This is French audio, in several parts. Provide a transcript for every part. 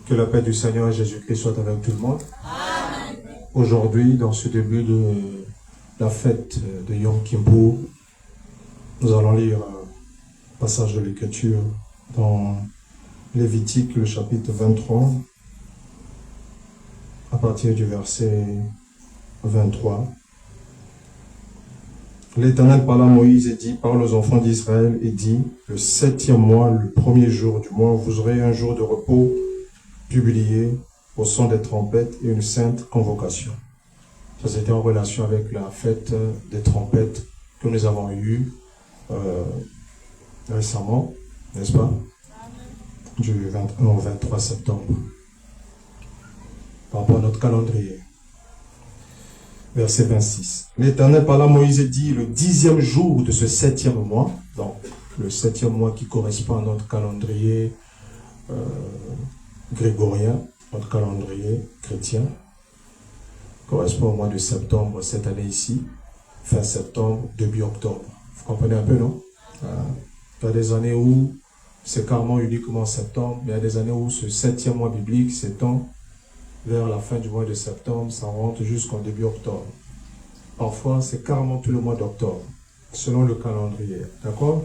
Que la paix du Seigneur Jésus-Christ soit avec tout le monde. Aujourd'hui, dans ce début de la fête de Yom Kippur, nous allons lire un passage de l'Écriture dans Lévitique, le chapitre 23, à partir du verset 23. L'Éternel parla à Moïse et dit, parle aux enfants d'Israël et dit, le 7e mois, le premier jour du mois, vous aurez un jour de repos publié au son des trompettes et une sainte convocation. Ça, c'était en relation avec la fête des trompettes que nous avons eue récemment, n'est-ce pas? Du 21 au 23 septembre, par rapport à notre calendrier. Verset 26. L'Éternel parla à Moïse et dit, le 10e jour de ce 7e mois, donc le 7e mois qui correspond à notre calendrier grégorien, notre calendrier chrétien, correspond au mois de septembre cette année ici, fin septembre, début octobre. Vous comprenez un peu, non? Il y a des années où c'est carrément uniquement septembre, mais il y a des années où ce 7e mois biblique s'étend vers la fin du mois de septembre, ça rentre jusqu'en début octobre. Parfois, c'est carrément tout le mois d'octobre, selon le calendrier. D'accord?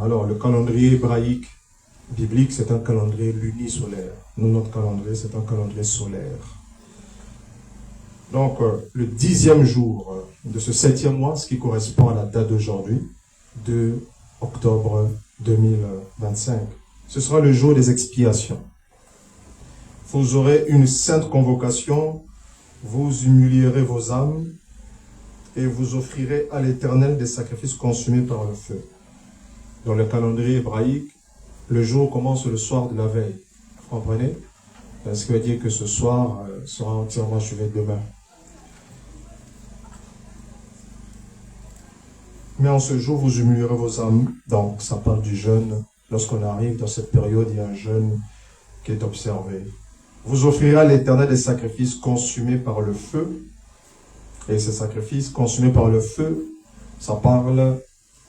Alors, le calendrier hébraïque biblique, c'est un calendrier lunisolaire. Nous, notre calendrier, c'est un calendrier solaire. Donc, le 10e jour de ce 7e mois, ce qui correspond à la date d'aujourd'hui, 2 octobre 2025, ce sera le jour des expiations. Vous aurez une sainte convocation, vous humilierez vos âmes et vous offrirez à l'Éternel des sacrifices consumés par le feu. Dans le calendrier hébraïque, le jour commence le soir de la veille. Vous comprenez? Ce qui veut dire que ce soir sera entièrement achevé demain. Mais en ce jour, vous humilierez vos âmes. Donc, ça parle du jeûne. Lorsqu'on arrive dans cette période, il y a un jeûne qui est observé. Vous offrirez à l'Éternel des sacrifices consumés par le feu. Et ces sacrifices consumés par le feu, ça parle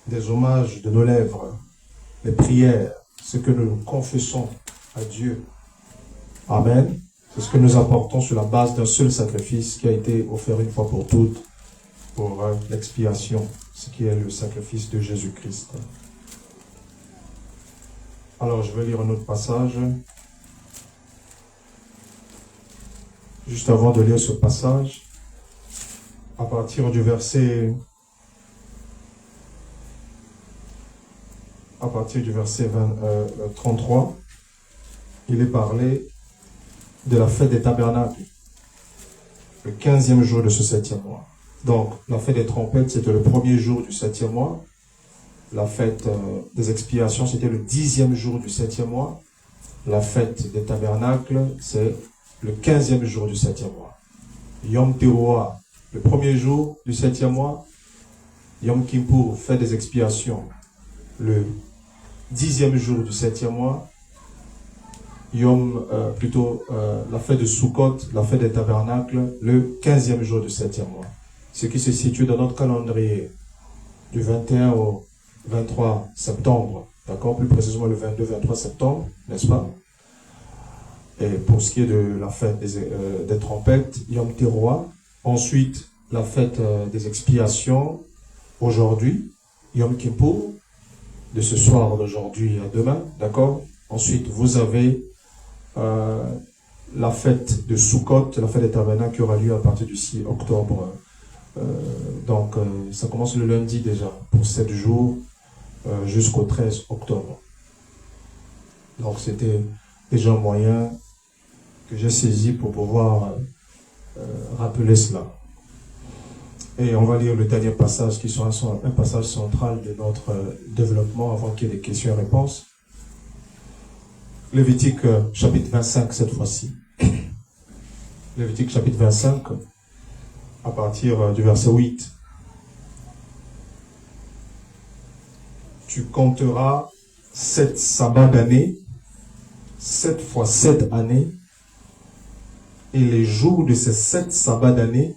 des hommages de nos lèvres, les prières, ce que nous confessons à Dieu. Amen. C'est ce que nous apportons sur la base d'un seul sacrifice qui a été offert une fois pour toutes pour l'expiation, ce qui est le sacrifice de Jésus-Christ. Alors, je vais lire un autre passage. Juste avant de lire ce passage, à partir du verset 33, il est parlé de la fête des tabernacles, le 15e jour de ce 7e mois. Donc, la fête des trompettes, c'était le premier jour du 7e mois. La fête des expiations, c'était le 10e jour du 7e mois. La fête des tabernacles, c'est le 15e jour du 7e mois. Yom Teruah, le premier jour du 7e mois. Yom Kippur, fête des expiations, le 10e jour du 7e mois. La fête de Sukkot, la fête des tabernacles, le 15e jour du 7e mois. Ce qui se situe dans notre calendrier du 21 au 23 septembre, d'accord, plus précisément le 22-23 septembre, n'est-ce pas? Et pour ce qui est de la fête des trompettes, Yom Teruah. Ensuite, la fête des expiations, aujourd'hui, Yom Kippur, de ce soir d'aujourd'hui à demain, d'accord? Ensuite, vous avez la fête de Sukkot, la fête des tabernacles qui aura lieu à partir du 6 octobre. Donc, ça commence le lundi déjà, pour 7 jours, jusqu'au 13 octobre. Donc, c'était déjà un moyen que j'ai saisi pour pouvoir rappeler cela. Et on va lire le dernier passage qui sera un passage central de notre développement avant qu'il y ait des questions et réponses. Lévitique chapitre 25 cette fois-ci. Lévitique chapitre 25 à partir du verset 8. Tu compteras 7 sabbats d'année, 7 fois 7 années, et les jours de ces 7 sabbats d'année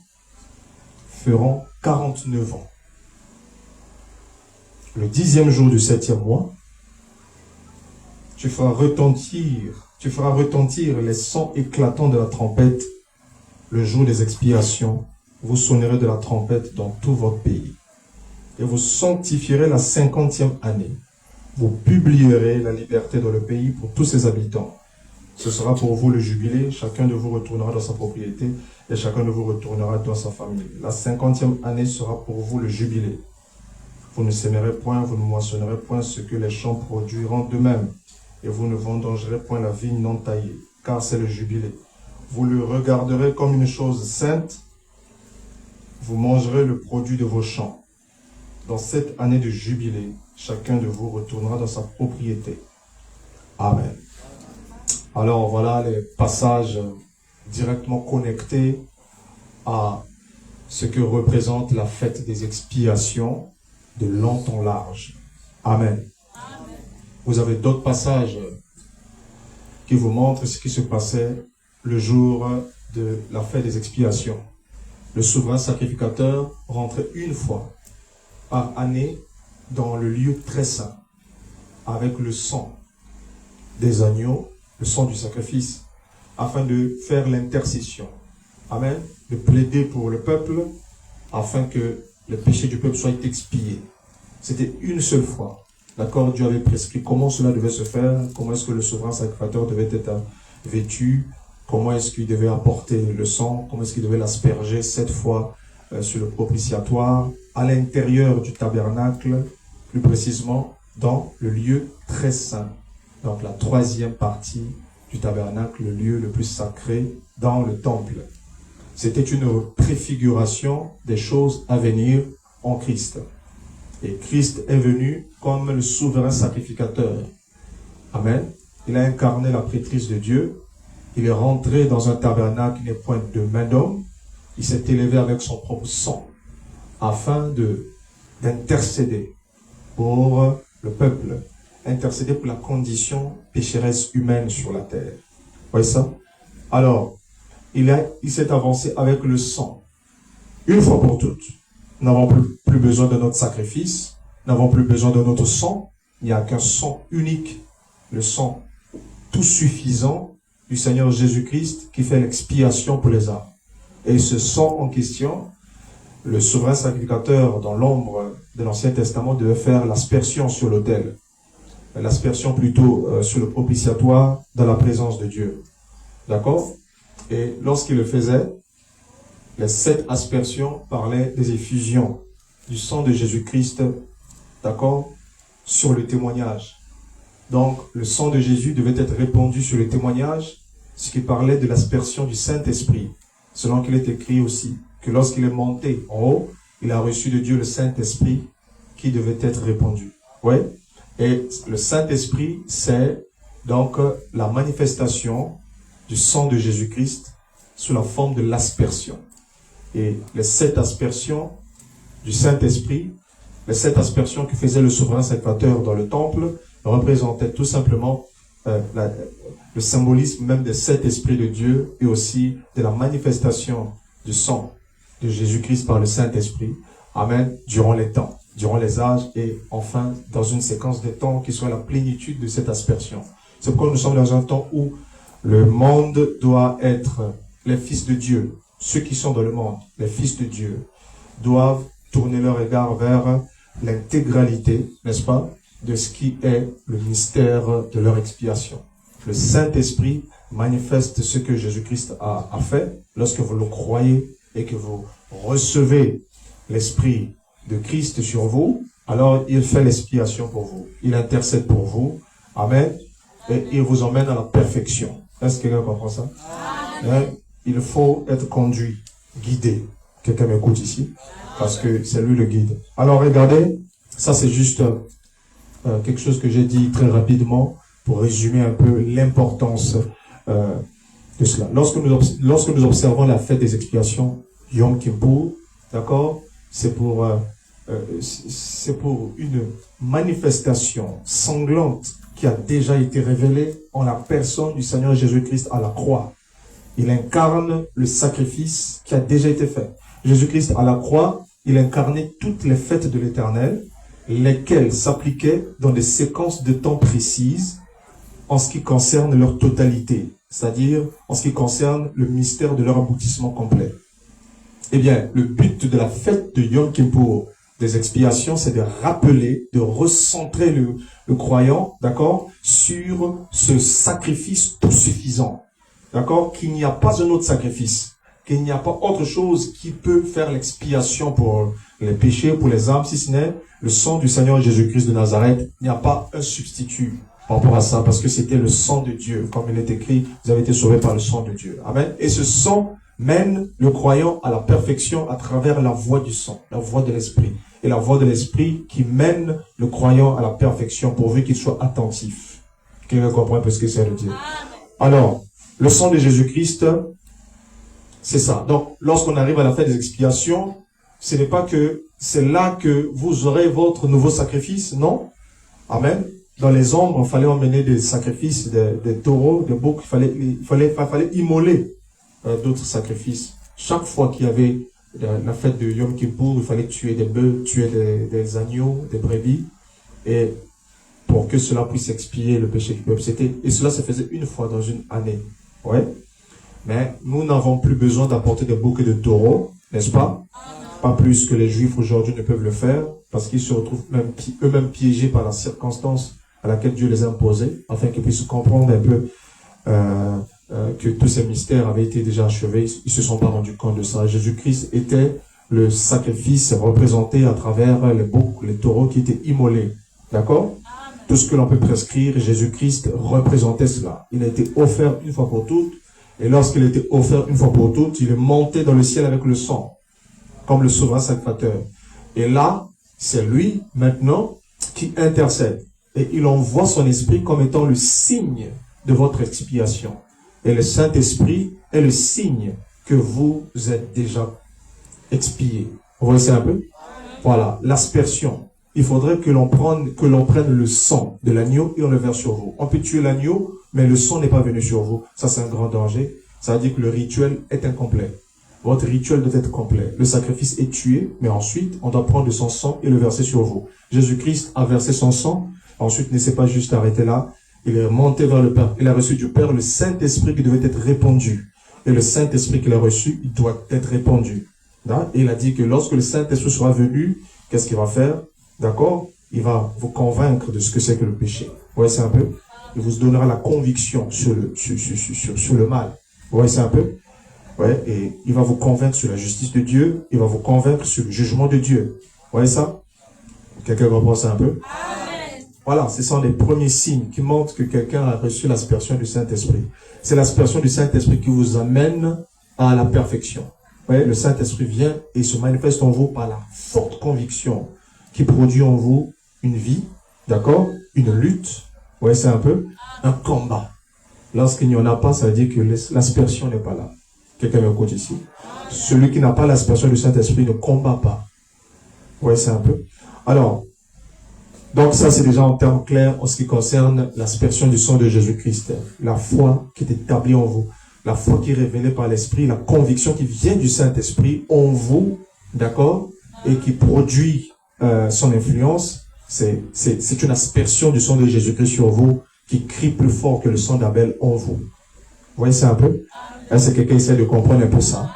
feront 49 ans. Le 10e jour du 7e mois, tu feras retentir les sons éclatants de la trompette le jour des expiations. Vous sonnerez de la trompette dans tout votre pays. Et vous sanctifierez la 50e année. Vous publierez la liberté dans le pays pour tous ses habitants. Ce sera pour vous le jubilé. Chacun de vous retournera dans sa propriété et chacun de vous retournera dans sa famille. La 50e année sera pour vous le jubilé. Vous ne sèmerez point, vous ne moissonnerez point ce que les champs produiront d'eux-mêmes. Et vous ne vendangerez point la vigne non taillée, car c'est le jubilé. Vous le regarderez comme une chose sainte. Vous mangerez le produit de vos champs. Dans cette année de jubilé, chacun de vous retournera dans sa propriété. Amen. Alors voilà les passages directement connectés à ce que représente la fête des expiations de long en large. Amen. Amen. Vous avez d'autres passages qui vous montrent ce qui se passait le jour de la fête des expiations. Le souverain sacrificateur rentrait une fois par année dans le lieu très saint avec le sang des agneaux, le sang du sacrifice, afin de faire l'intercession. Amen. De plaider pour le peuple afin que le péché du peuple soit expié. C'était une seule fois. D'accord, Dieu avait prescrit comment cela devait se faire, comment est-ce que le souverain sacrificateur devait être vêtu, comment est-ce qu'il devait apporter le sang, comment est-ce qu'il devait l'asperger 7 fois sur le propitiatoire, à l'intérieur du tabernacle, plus précisément dans le lieu très saint. Donc la 3e partie du tabernacle, le lieu le plus sacré dans le temple. C'était une préfiguration des choses à venir en Christ. Et Christ est venu comme le souverain sacrificateur. Amen. Il a incarné la prêtrise de Dieu. Il est rentré dans un tabernacle qui n'est point de main d'homme. Il s'est élevé avec son propre sang afin d'intercéder pour le peuple, intercéder pour la condition pécheresse humaine sur la terre. Vous voyez ça? Alors, il s'est avancé avec le sang, une fois pour toutes. Nous n'avons plus besoin de notre sacrifice, nous n'avons plus besoin de notre sang. Il n'y a qu'un sang unique, le sang tout suffisant du Seigneur Jésus-Christ qui fait l'expiation pour les âmes. Et ce sang en question, le souverain sacrificateur dans l'ombre de l'Ancien Testament devait faire l'aspersion sur l'autel. L'aspersion plutôt sur le propitiatoire dans la présence de Dieu. D'accord? Et lorsqu'il le faisait, les 7 aspersions parlaient des effusions du sang de Jésus-Christ, d'accord, sur le témoignage. Donc, le sang de Jésus devait être répandu sur le témoignage, ce qui parlait de l'aspersion du Saint-Esprit, selon qu'il est écrit aussi, que lorsqu'il est monté en haut, il a reçu de Dieu le Saint-Esprit qui devait être répandu. Oui. Et le Saint-Esprit, c'est donc la manifestation du sang de Jésus-Christ sous la forme de l'aspersion. Et les 7 aspersions du Saint-Esprit, les 7 aspersions que faisait le souverain sacrificateur dans le temple, représentaient tout simplement le symbolisme même des 7 esprits de Dieu et aussi de la manifestation du sang de Jésus-Christ par le Saint-Esprit. Amen. Durant les temps, durant les âges et enfin dans une séquence de temps qui soit la plénitude de cette aspersion. C'est pourquoi nous sommes dans un temps où le monde doit être les fils de Dieu. Ceux qui sont dans le monde, les fils de Dieu, doivent tourner leur regard vers l'intégralité, n'est-ce pas, de ce qui est le mystère de leur expiation. Le Saint-Esprit manifeste ce que Jésus-Christ a fait lorsque vous le croyez et que vous recevez l'Esprit de Christ sur vous. Alors il fait l'expiation pour vous. Il intercède pour vous. Amen. Et il vous emmène à la perfection. Est-ce que quelqu'un comprend ça? Amen. Il faut être conduit, guidé. Quelqu'un m'écoute ici? Parce que c'est lui le guide. Alors regardez, ça c'est juste quelque chose que j'ai dit très rapidement pour résumer un peu l'importance de cela. Lorsque nous observons la fête des expiations, Yom Kippur, d'accord, c'est pour une manifestation sanglante qui a déjà été révélée en la personne du Seigneur Jésus-Christ à la croix. Il incarne le sacrifice qui a déjà été fait. Jésus-Christ à la croix, il incarnait toutes les fêtes de l'Éternel, lesquelles s'appliquaient dans des séquences de temps précises en ce qui concerne leur totalité, c'est-à-dire en ce qui concerne le mystère de leur aboutissement complet. Eh bien, le but de la fête de Yom Kippour, des expiations, c'est de rappeler, de recentrer le croyant, d'accord, sur ce sacrifice tout suffisant, d'accord, qu'il n'y a pas un autre sacrifice, qu'il n'y a pas autre chose qui peut faire l'expiation pour les péchés, pour les âmes, si ce n'est le sang du Seigneur Jésus-Christ de Nazareth. Il n'y a pas un substitut par rapport à ça, parce que c'était le sang de Dieu. Comme il est écrit, vous avez été sauvés par le sang de Dieu. Amen. Et ce sang mène le croyant à la perfection à travers la voie du sang, la voie de l'esprit. Et la voie de l'esprit qui mène le croyant à la perfection pourvu qu'il soit attentif. Quelqu'un comprend un peu ce que c'est de dire. Alors, le sang de Jésus-Christ, c'est ça. Donc, lorsqu'on arrive à la fête des expiations, ce n'est pas que c'est là que vous aurez votre nouveau sacrifice, non? Amen. Dans les ombres, il fallait emmener des sacrifices, des taureaux, des boucs, il fallait immoler d'autres sacrifices. Chaque fois qu'il y avait la fête de Yom Kippour, il fallait tuer des bœufs, tuer des agneaux, des brebis, et pour que cela puisse expier le péché du peuple. Et cela se faisait une fois dans une année. Ouais. Mais nous n'avons plus besoin d'apporter des boucs et de taureaux, n'est-ce pas? Pas plus que les Juifs aujourd'hui ne peuvent le faire, parce qu'ils se retrouvent eux-mêmes piégés par la circonstance à laquelle Dieu les a imposés, afin qu'ils puissent comprendre un peu que tous ces mystères avaient été déjà achevés. Ils se sont pas rendus compte de ça. Jésus-Christ était le sacrifice représenté à travers les boucs, les taureaux qui étaient immolés. D'accord? Tout ce que l'on peut prescrire, Jésus-Christ représentait cela. Il a été offert une fois pour toutes, et lorsqu'il a été offert une fois pour toutes, il est monté dans le ciel avec le sang, comme le souverain sacrificateur. Et là, c'est lui, maintenant, qui intercède. Et il envoie son esprit comme étant le signe de votre expiation. Et le Saint-Esprit est le signe que vous êtes déjà expié. Vous voyez ça un peu? Voilà, l'aspersion. Il faudrait que l'on prenne le sang de l'agneau et on le verse sur vous. On peut tuer l'agneau, mais le sang n'est pas venu sur vous. Ça, c'est un grand danger. Ça veut dire que le rituel est incomplet. Votre rituel doit être complet. Le sacrifice est tué, mais ensuite, on doit prendre de son sang et le verser sur vous. Jésus-Christ a versé son sang. Ensuite, ne s'est pas juste arrêté là. Il est monté vers le Père. Il a reçu du Père le Saint-Esprit qui devait être répandu. Et le Saint-Esprit qu'il a reçu, il doit être répandu. Et il a dit que lorsque le Saint-Esprit sera venu, qu'est-ce qu'il va faire? D'accord? Il va vous convaincre de ce que c'est que le péché. Vous voyez ça un peu? Il vous donnera la conviction sur le mal. Vous voyez ça un peu? Ouais, et il va vous convaincre sur la justice de Dieu. Il va vous convaincre sur le jugement de Dieu. Vous voyez ça? Quelqu'un comprend ça un peu? Voilà, ce sont les premiers signes qui montrent que quelqu'un a reçu l'aspersion du Saint-Esprit. C'est l'aspersion du Saint-Esprit qui vous amène à la perfection. Vous voyez, le Saint-Esprit vient et se manifeste en vous par la forte conviction qui produit en vous une vie, d'accord? Une lutte. Vous voyez ça un peu? Un combat. Lorsqu'il n'y en a pas, ça veut dire que l'aspersion n'est pas là. Quelqu'un m'écoute ici. Celui qui n'a pas l'aspersion du Saint-Esprit ne combat pas. Vous voyez ça un peu? Alors, donc ça c'est déjà en termes clairs en ce qui concerne l'aspersion du sang de Jésus-Christ. La foi qui est établie en vous. La foi qui est révélée par l'Esprit. La conviction qui vient du Saint-Esprit en vous. D'accord? Et qui produit son influence. C'est une aspersion du sang de Jésus-Christ sur vous qui crie plus fort que le sang d'Abel en vous. Vous voyez ça un peu? Est-ce que quelqu'un essaie de comprendre un peu ça?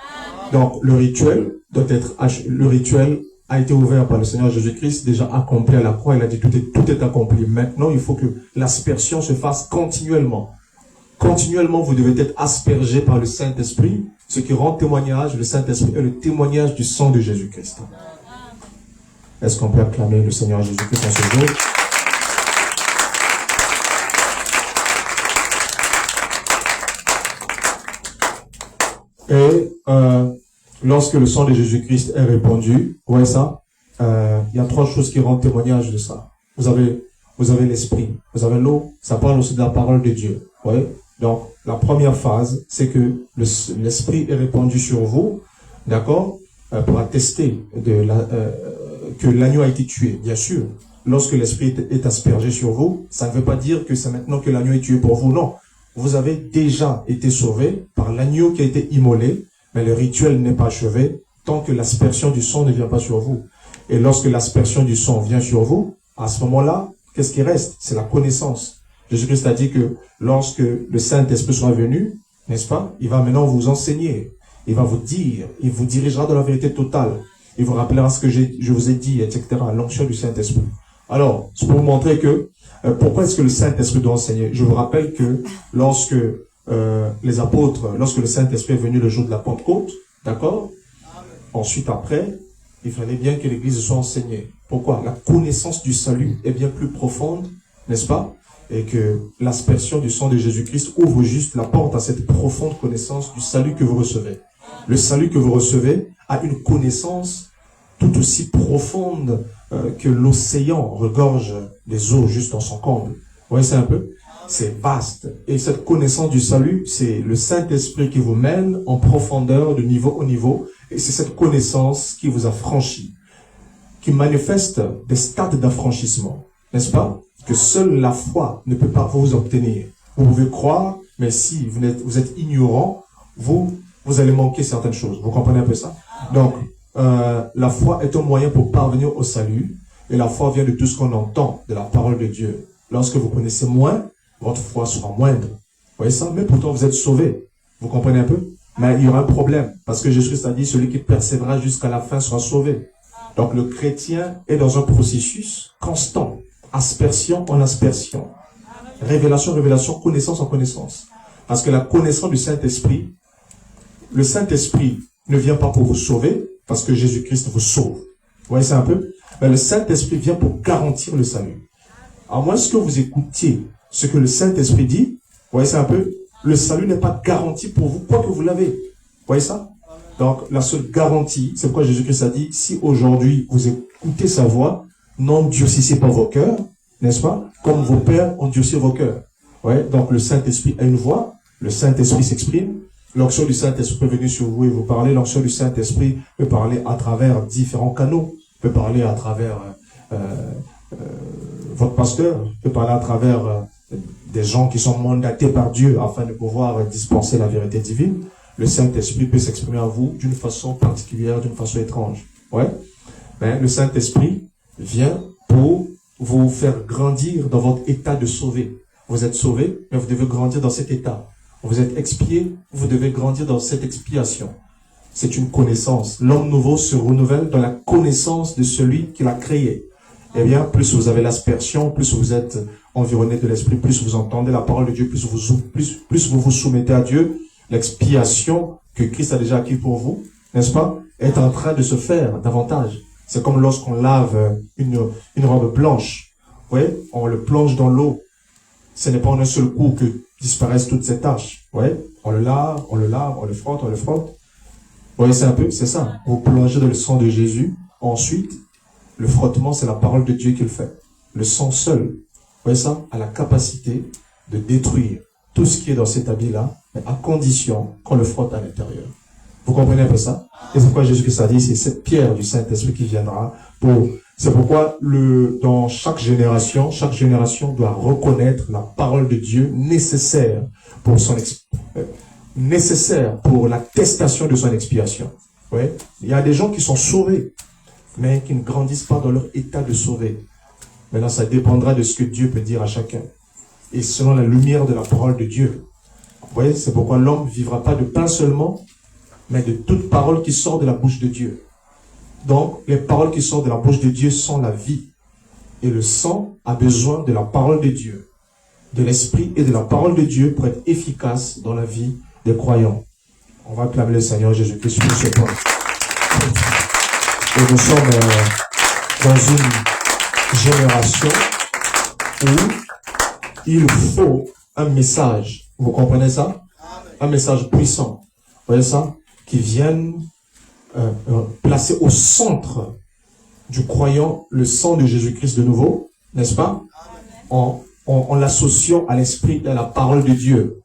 Donc le rituel doit être... Le rituel a été ouvert par le Seigneur Jésus-Christ, déjà accompli à la croix. Il a dit tout est accompli. Maintenant, il faut que l'aspersion se fasse continuellement. Continuellement, vous devez être aspergé par le Saint-Esprit, ce qui rend témoignage, le Saint-Esprit est le témoignage du sang de Jésus-Christ. Est-ce qu'on peut acclamer le Seigneur Jésus-Christ en ce jour? Et lorsque le sang de Jésus-Christ est répandu, vous voyez ça, il y a trois choses qui rendent témoignage de ça. Vous avez l'esprit, vous avez l'eau, ça parle aussi de la parole de Dieu. Vous voyez? Donc, la première phase, c'est que l'esprit est répandu sur vous, d'accord, pour attester que l'agneau a été tué, bien sûr. Lorsque l'esprit est aspergé sur vous, ça ne veut pas dire que c'est maintenant que l'agneau est tué pour vous, non. Vous avez déjà été sauvé par l'agneau qui a été immolé, mais le rituel n'est pas achevé tant que l'aspersion du sang ne vient pas sur vous. Et lorsque l'aspersion du sang vient sur vous, à ce moment-là, qu'est-ce qui reste? C'est la connaissance. Jésus-Christ a dit que lorsque le Saint-Esprit sera venu, n'est-ce pas, il va maintenant vous enseigner. Il va vous dire, il vous dirigera dans la vérité totale. Il vous rappellera ce que je vous ai dit, etc. L'onction du Saint-Esprit. Alors, c'est pour vous montrer que, pourquoi est-ce que le Saint-Esprit doit enseigner? Je vous rappelle que lorsque les apôtres, lorsque le Saint-Esprit est venu le jour de la Pentecôte, d'accord? Ensuite, après, il fallait bien que l'Église soit enseignée. Pourquoi? La connaissance du salut est bien plus profonde, n'est-ce pas? Et que l'aspersion du sang de Jésus-Christ ouvre juste la porte à cette profonde connaissance du salut que vous recevez. Le salut que vous recevez a une connaissance tout aussi profonde que l'océan regorge des eaux juste dans son comble. Vous voyez ça un peu? C'est vaste. Et cette connaissance du salut, c'est le Saint-Esprit qui vous mène en profondeur, de niveau en niveau. Et c'est cette connaissance qui vous a franchi, qui manifeste des stades d'affranchissement. N'est-ce pas? Que seule la foi ne peut pas vous obtenir. Vous pouvez croire, mais si vous êtes ignorant, vous allez manquer certaines choses. Vous comprenez un peu ça? Donc, la foi est un moyen pour parvenir au salut. Et la foi vient de tout ce qu'on entend de la parole de Dieu. Lorsque vous connaissez moins, votre foi sera moindre. Vous voyez ça? Mais pourtant, vous êtes sauvés. Vous comprenez un peu? Mais il y aura un problème. Parce que Jésus a dit, celui qui persévérera jusqu'à la fin sera sauvé. Donc, le chrétien est dans un processus constant. Aspersion en aspersion. Révélation, révélation, connaissance en connaissance. Parce que la connaissance du Saint-Esprit, le Saint-Esprit ne vient pas pour vous sauver, parce que Jésus-Christ vous sauve. Vous voyez ça un peu? Mais le Saint-Esprit vient pour garantir le salut. À moins que vous écoutiez ce que le Saint-Esprit dit, vous voyez ça un peu? Le salut n'est pas garanti pour vous, quoi que vous l'avez. Vous voyez ça? Donc, la seule garantie, c'est pourquoi Jésus-Christ a dit, si aujourd'hui vous écoutez sa voix, n'endurcissez pas vos cœurs, n'est-ce pas? Comme vos pères endurcissent vos cœurs. Ouais, donc le Saint-Esprit a une voix, le Saint-Esprit s'exprime, l'onction du Saint-Esprit peut venir sur vous et vous parler, l'onction du Saint-Esprit peut parler à travers différents canaux, peut parler à travers votre pasteur, peut parler à travers des gens qui sont mandatés par Dieu afin de pouvoir dispenser la vérité divine. Le Saint-Esprit peut s'exprimer à vous d'une façon particulière, d'une façon étrange. Ouais. Mais le Saint-Esprit vient pour vous faire grandir dans votre état de sauvé. Vous êtes sauvé, mais vous devez grandir dans cet état. Vous êtes expié, vous devez grandir dans cette expiation. C'est une connaissance. L'homme nouveau se renouvelle dans la connaissance de celui qui l'a créé. Eh bien, plus vous avez l'aspersion, plus vous êtes environné de l'esprit, plus vous entendez la parole de Dieu, plus vous vous soumettez à Dieu. L'expiation que Christ a déjà acquis pour vous, n'est-ce pas, est en train de se faire davantage. C'est comme lorsqu'on lave une robe blanche. Vous voyez, on le plonge dans l'eau. Ce n'est pas en un seul coup que disparaissent toutes ces taches. Vous voyez, on le lave, on le frotte, on le frotte. Vous voyez, c'est un peu, c'est ça. Vous plongez dans le sang de Jésus. Ensuite, le frottement, c'est la parole de Dieu qui le fait. Le sang seul, vous voyez ça, a la capacité de détruire tout ce qui est dans cet habit-là, mais à condition qu'on le frotte à l'intérieur. Vous comprenez un peu ça? Et c'est pourquoi Jésus-Christ a dit, c'est cette pierre du Saint-Esprit qui viendra pour... C'est pourquoi dans chaque génération doit reconnaître la parole de Dieu nécessaire pour nécessaire pour l'attestation de son expiation. Ouais. Il y a des gens qui sont sauvés, mais qui ne grandissent pas dans leur état de sauvé. Maintenant, ça dépendra de ce que Dieu peut dire à chacun. Et selon la lumière de la parole de Dieu. Vous voyez, c'est pourquoi l'homme ne vivra pas de pain seulement, mais de toute parole qui sort de la bouche de Dieu. Donc, les paroles qui sortent de la bouche de Dieu sont la vie. Et le sang a besoin de la parole de Dieu, de l'esprit et de la parole de Dieu pour être efficace dans la vie des croyants. On va acclamer le Seigneur Jésus-Christ pour ce point. Et nous sommes dans une génération où il faut un message. Vous comprenez ça? Un message puissant. Vous voyez ça? Qui vienne placer au centre du croyant le sang de Jésus-Christ de nouveau, n'est-ce pas? En l'associant à l'esprit et à la parole de Dieu.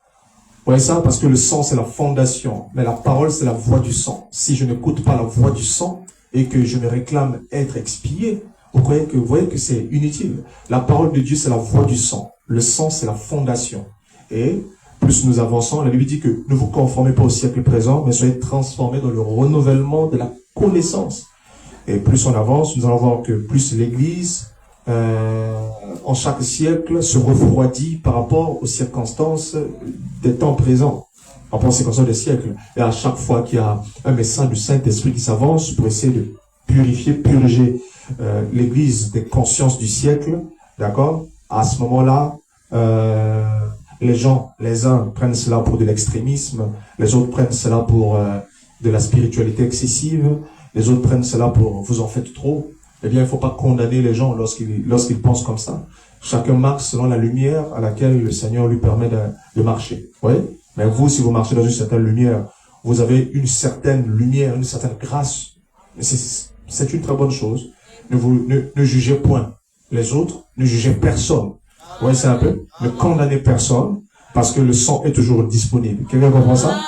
Vous voyez ça? Parce que le sang, c'est la fondation, mais la parole, c'est la voix du sang. Si je n'écoute pas la voix du sang et que je me réclame être expié, vous voyez que c'est inutile. La parole de Dieu, c'est la voix du sang. Le sang, c'est la fondation. Et plus nous avançons, la Bible dit que ne vous conformez pas au siècle présent, mais soyez transformés dans le renouvellement de la connaissance. Et plus on avance, nous allons voir que plus l'Église en chaque siècle, se refroidit par rapport aux circonstances des temps présents, par rapport aux circonstances des siècles. Et à chaque fois qu'il y a un message du Saint-Esprit qui s'avance pour essayer de purifier, purger l'Église des consciences du siècle, d'accord? À ce moment-là, les gens, les uns prennent cela pour de l'extrémisme, les autres prennent cela pour de la spiritualité excessive, les autres prennent cela pour vous en faites trop. Eh bien, il ne faut pas condamner les gens lorsqu'ils pensent comme ça. Chacun marche selon la lumière à laquelle le Seigneur lui permet de marcher. Oui? Mais vous, si vous marchez dans une certaine lumière, vous avez une certaine lumière, une certaine grâce. C'est une très bonne chose. Ne jugez point les autres, ne jugez personne. Vous voyez ça un peu? Ne condamnez personne, parce que le sang est toujours disponible. Quelqu'un comprend ça?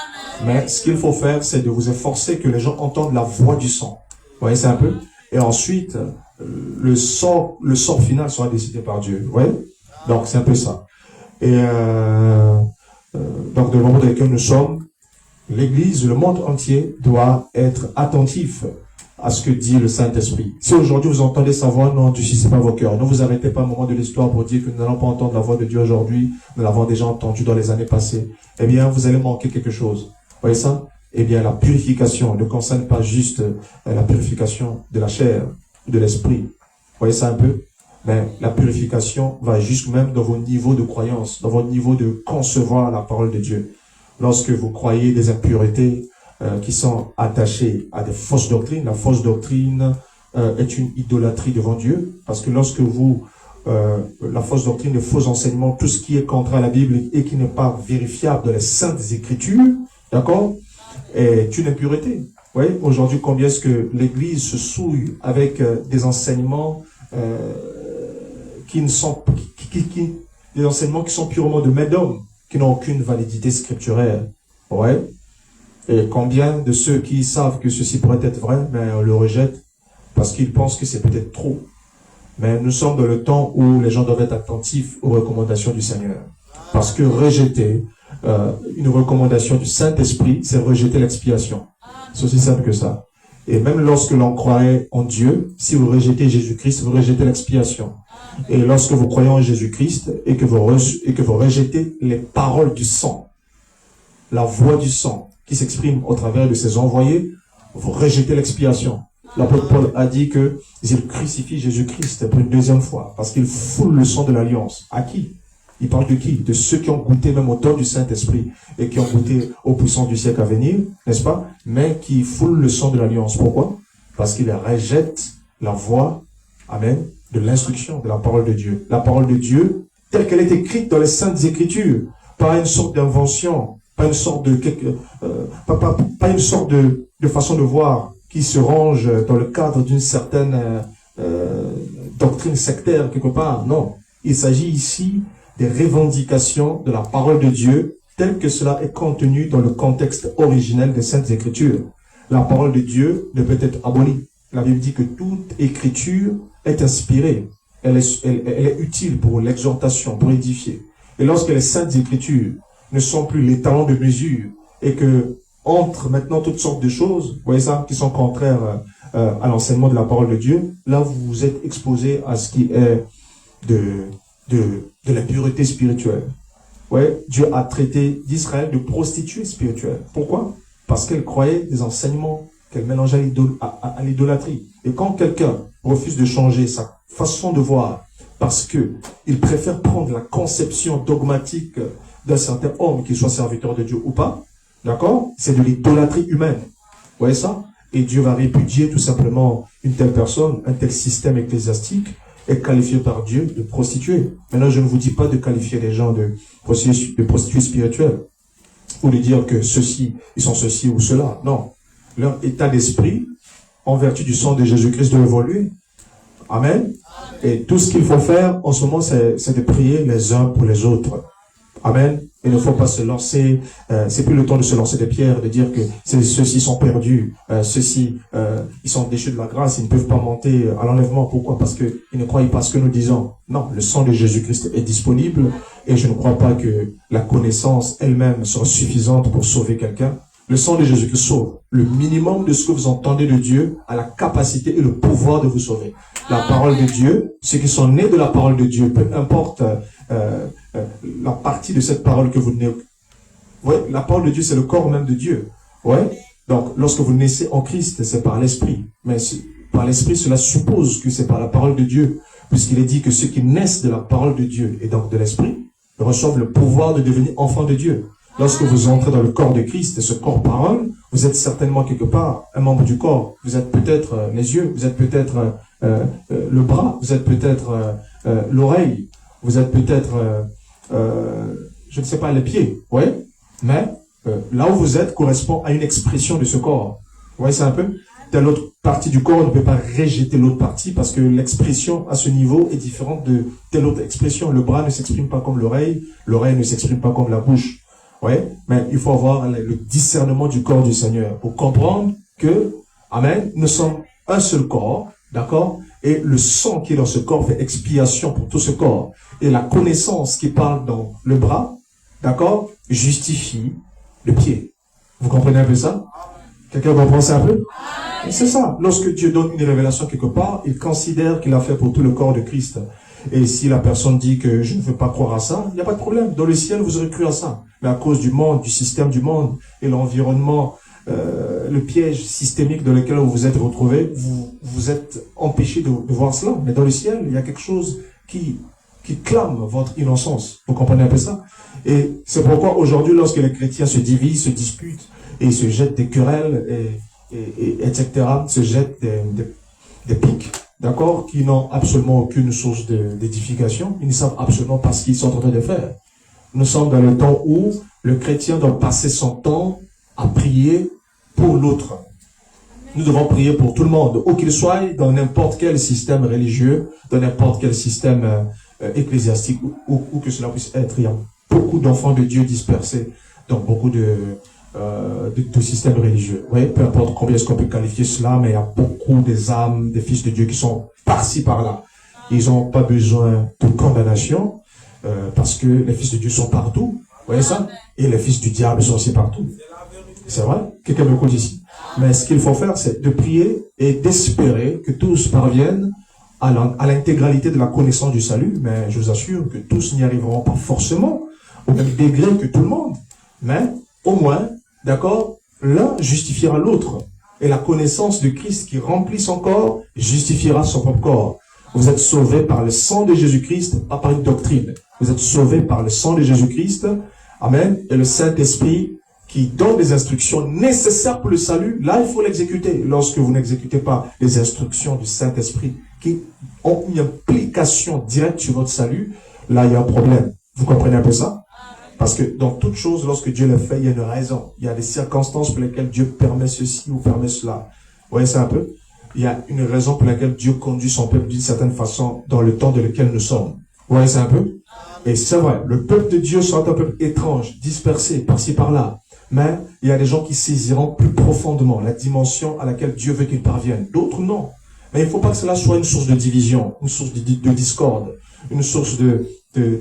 Mais ce qu'il faut faire, c'est de vous efforcer que les gens entendent la voix du sang. Vous voyez ça un peu? Et ensuite, le sort final sera décidé par Dieu. Vous voyez? Donc, c'est un peu ça. Et donc, dans le monde dans lequel nous sommes, l'Église, le monde entier doit être attentif à ce que dit le Saint-Esprit. Si aujourd'hui vous entendez sa voix, n'endurcissez pas vos cœurs. Ne vous arrêtez pas au moment de l'histoire pour dire que nous n'allons pas entendre la voix de Dieu aujourd'hui, nous l'avons déjà entendu dans les années passées. Eh bien, vous allez manquer quelque chose. Vous voyez ça? Eh bien, la purification ne concerne pas juste la purification de la chair, de l'esprit. Vous voyez ça un peu? Mais la purification va jusque même dans vos niveaux de croyance, dans votre niveau de concevoir la parole de Dieu. Lorsque vous croyez des impuretés qui sont attachées à des fausses doctrines, la fausse doctrine est une idolâtrie devant Dieu, parce que lorsque la fausse doctrine, les faux enseignements, tout ce qui est contraire à la Bible et qui n'est pas vérifiable dans les saintes Écritures, d'accord, est une impureté. Oui, aujourd'hui, combien est-ce que l'Église se souille avec des enseignements des enseignements qui sont purement de médium, qui n'ont aucune validité scripturaire. Ouais. Et combien de ceux qui savent que ceci pourrait être vrai, mais on le rejette parce qu'ils pensent que c'est peut-être trop. Mais nous sommes dans le temps où les gens doivent être attentifs aux recommandations du Seigneur. Parce que rejeter une recommandation du Saint-Esprit, c'est rejeter l'expiation. C'est aussi simple que ça. Et même lorsque l'on croit en Dieu, si vous rejetez Jésus-Christ, vous rejetez l'expiation. Et lorsque vous croyez en Jésus-Christ et que vous rejetez les paroles du sang, la voix du sang qui s'exprime au travers de ses envoyés, vous rejetez l'expiation. L'apôtre Paul a dit qu'il crucifie Jésus-Christ pour une deuxième fois parce qu'il foule le sang de l'alliance. À qui? Il parle de qui? De ceux qui ont goûté même au don du Saint-Esprit et qui ont goûté aux puissances du siècle à venir, n'est-ce pas? Mais qui foulent le sang de l'alliance. Pourquoi? Parce qu'ils rejettent la voix, amen, de l'instruction, de la parole de Dieu. La parole de Dieu, telle qu'elle est écrite dans les Saintes Écritures, pas une sorte d'invention, pas une sorte pas une sorte de façon de voir qui se range dans le cadre d'une certaine doctrine sectaire quelque part. Non, il s'agit ici des revendications de la parole de Dieu tel que cela est contenu dans le contexte originel des Saintes Écritures. La parole de Dieu ne peut être abolie. La Bible dit que toute écriture est inspirée. Elle est utile pour l'exhortation, pour édifier. Et lorsque les Saintes Écritures ne sont plus les talons de mesure et que entrent maintenant toutes sortes de choses, vous voyez ça, qui sont contraires à l'enseignement de la parole de Dieu, là vous êtes exposé à ce qui est de l'impureté spirituelle. Ouais, Dieu a traité d'Israël de prostituée spirituelle. Pourquoi? Parce qu'elle croyait des enseignements qu'elle mélangeait à l'idolâtrie. Et quand quelqu'un refuse de changer sa façon de voir parce qu'il préfère prendre la conception dogmatique d'un certain homme, qu'il soit serviteur de Dieu ou pas, d'accord? C'est de l'idolâtrie humaine. Vous voyez ça? Et Dieu va répudier tout simplement une telle personne, un tel système ecclésiastique est qualifié par Dieu de prostituée. Maintenant, je ne vous dis pas de qualifier les gens de prostituées spirituelles ou de dire que ceux-ci, ils sont ceci ou cela. Non. Leur état d'esprit, en vertu du sang de Jésus-Christ, doit évoluer. Amen. Et tout ce qu'il faut faire en ce moment, c'est de prier les uns pour les autres. Amen. Il ne faut pas se lancer, c'est plus le temps de se lancer des pierres, de dire que ceux-ci sont perdus, ceux-ci, ils sont déchus de la grâce, ils ne peuvent pas monter à l'enlèvement. Pourquoi? Parce qu'ils ne croient pas ce que nous disons. Non, le sang de Jésus-Christ est disponible et je ne crois pas que la connaissance elle-même soit suffisante pour sauver quelqu'un. Le sang de Jésus-Christ sauve. Le minimum de ce que vous entendez de Dieu a la capacité et le pouvoir de vous sauver. La parole de Dieu, ceux qui sont nés de la parole de Dieu, peu importe la partie de cette parole que vous venez. Ouais, la parole de Dieu, c'est le corps même de Dieu. Ouais. Donc, lorsque vous naissez en Christ, c'est par l'Esprit. Mais par l'Esprit, cela suppose que c'est par la parole de Dieu, puisqu'il est dit que ceux qui naissent de la parole de Dieu et donc de l'Esprit reçoivent le pouvoir de devenir enfants de Dieu. Lorsque vous entrez dans le corps de Christ, et ce corps parole, vous êtes certainement quelque part un membre du corps. Vous êtes peut-être les yeux, vous êtes peut-être le bras, vous êtes peut-être l'oreille, vous êtes peut-être, je ne sais pas, les pieds. Ouais. Mais là où vous êtes correspond à une expression de ce corps. Vous voyez, c'est un peu telle autre partie du corps ne peut pas rejeter l'autre partie parce que l'expression à ce niveau est différente de telle autre expression. Le bras ne s'exprime pas comme l'oreille ne s'exprime pas comme la bouche. Ouais, mais il faut avoir le discernement du corps du Seigneur pour comprendre que, amen, nous sommes un seul corps, d'accord? Et le sang qui est dans ce corps fait expiation pour tout ce corps. Et la connaissance qui parle dans le bras, d'accord, justifie le pied. Vous comprenez un peu ça? Quelqu'un comprend ça un peu? C'est ça. Lorsque Dieu donne une révélation quelque part, il considère qu'il a fait pour tout le corps de Christ. Et si la personne dit que je ne veux pas croire à ça, il n'y a pas de problème. Dans le ciel, vous aurez cru à ça. Mais à cause du monde, du système du monde et l'environnement, le piège systémique dans lequel vous vous êtes retrouvés, vous êtes empêché de voir cela. Mais dans le ciel, il y a quelque chose qui clame votre innocence. Vous comprenez un peu ça? Et c'est pourquoi aujourd'hui, lorsque les chrétiens se divisent, se disputent et se jettent des querelles, etc., se jettent des pics, d'accord, qui n'ont absolument aucune source d'édification, ils ne savent absolument pas ce qu'ils sont en train de faire. Nous sommes dans le temps où le chrétien doit passer son temps à prier pour l'autre. Nous devons prier pour tout le monde, où qu'il soit, dans n'importe quel système religieux, dans n'importe quel système ecclésiastique, où que cela puisse être. Il y a beaucoup d'enfants de Dieu dispersés dans beaucoup de systèmes religieux. Oui, peu importe combien est-ce qu'on peut qualifier cela, mais il y a beaucoup des âmes, des fils de Dieu qui sont par-ci, par-là. Ils n'ont pas besoin de condamnation, parce que les fils de Dieu sont partout. Vous voyez ça? Et les fils du diable sont aussi partout. C'est vrai? Quelqu'un me écoute ici. Mais ce qu'il faut faire, c'est de prier et d'espérer que tous parviennent à l'intégralité de la connaissance du salut. Mais je vous assure que tous n'y arriveront pas forcément au même degré que tout le monde. Mais au moins, d'accord, l'un justifiera l'autre. Et la connaissance de Christ qui remplit son corps justifiera son propre corps. Vous êtes sauvés par le sang de Jésus-Christ, pas par une doctrine. Vous êtes sauvés par le sang de Jésus-Christ. Amen. Et le Saint-Esprit qui donne des instructions nécessaires pour le salut, là, il faut l'exécuter. Lorsque vous n'exécutez pas les instructions du Saint-Esprit qui ont une implication directe sur votre salut, là, il y a un problème. Vous comprenez un peu ça? Parce que dans toute chose, lorsque Dieu le fait, il y a une raison. Il y a des circonstances pour lesquelles Dieu permet ceci ou permet cela. Vous voyez ça un peu? Il y a une raison pour laquelle Dieu conduit son peuple d'une certaine façon dans le temps dans lequel nous sommes. Vous voyez ça un peu? Et c'est vrai, le peuple de Dieu sera un peuple étrange, dispersé, par-ci, par-là. Mais il y a des gens qui saisiront plus profondément la dimension à laquelle Dieu veut qu'ils parviennent. D'autres, non. Mais il ne faut pas que cela soit une source de division, une source de discorde, une source que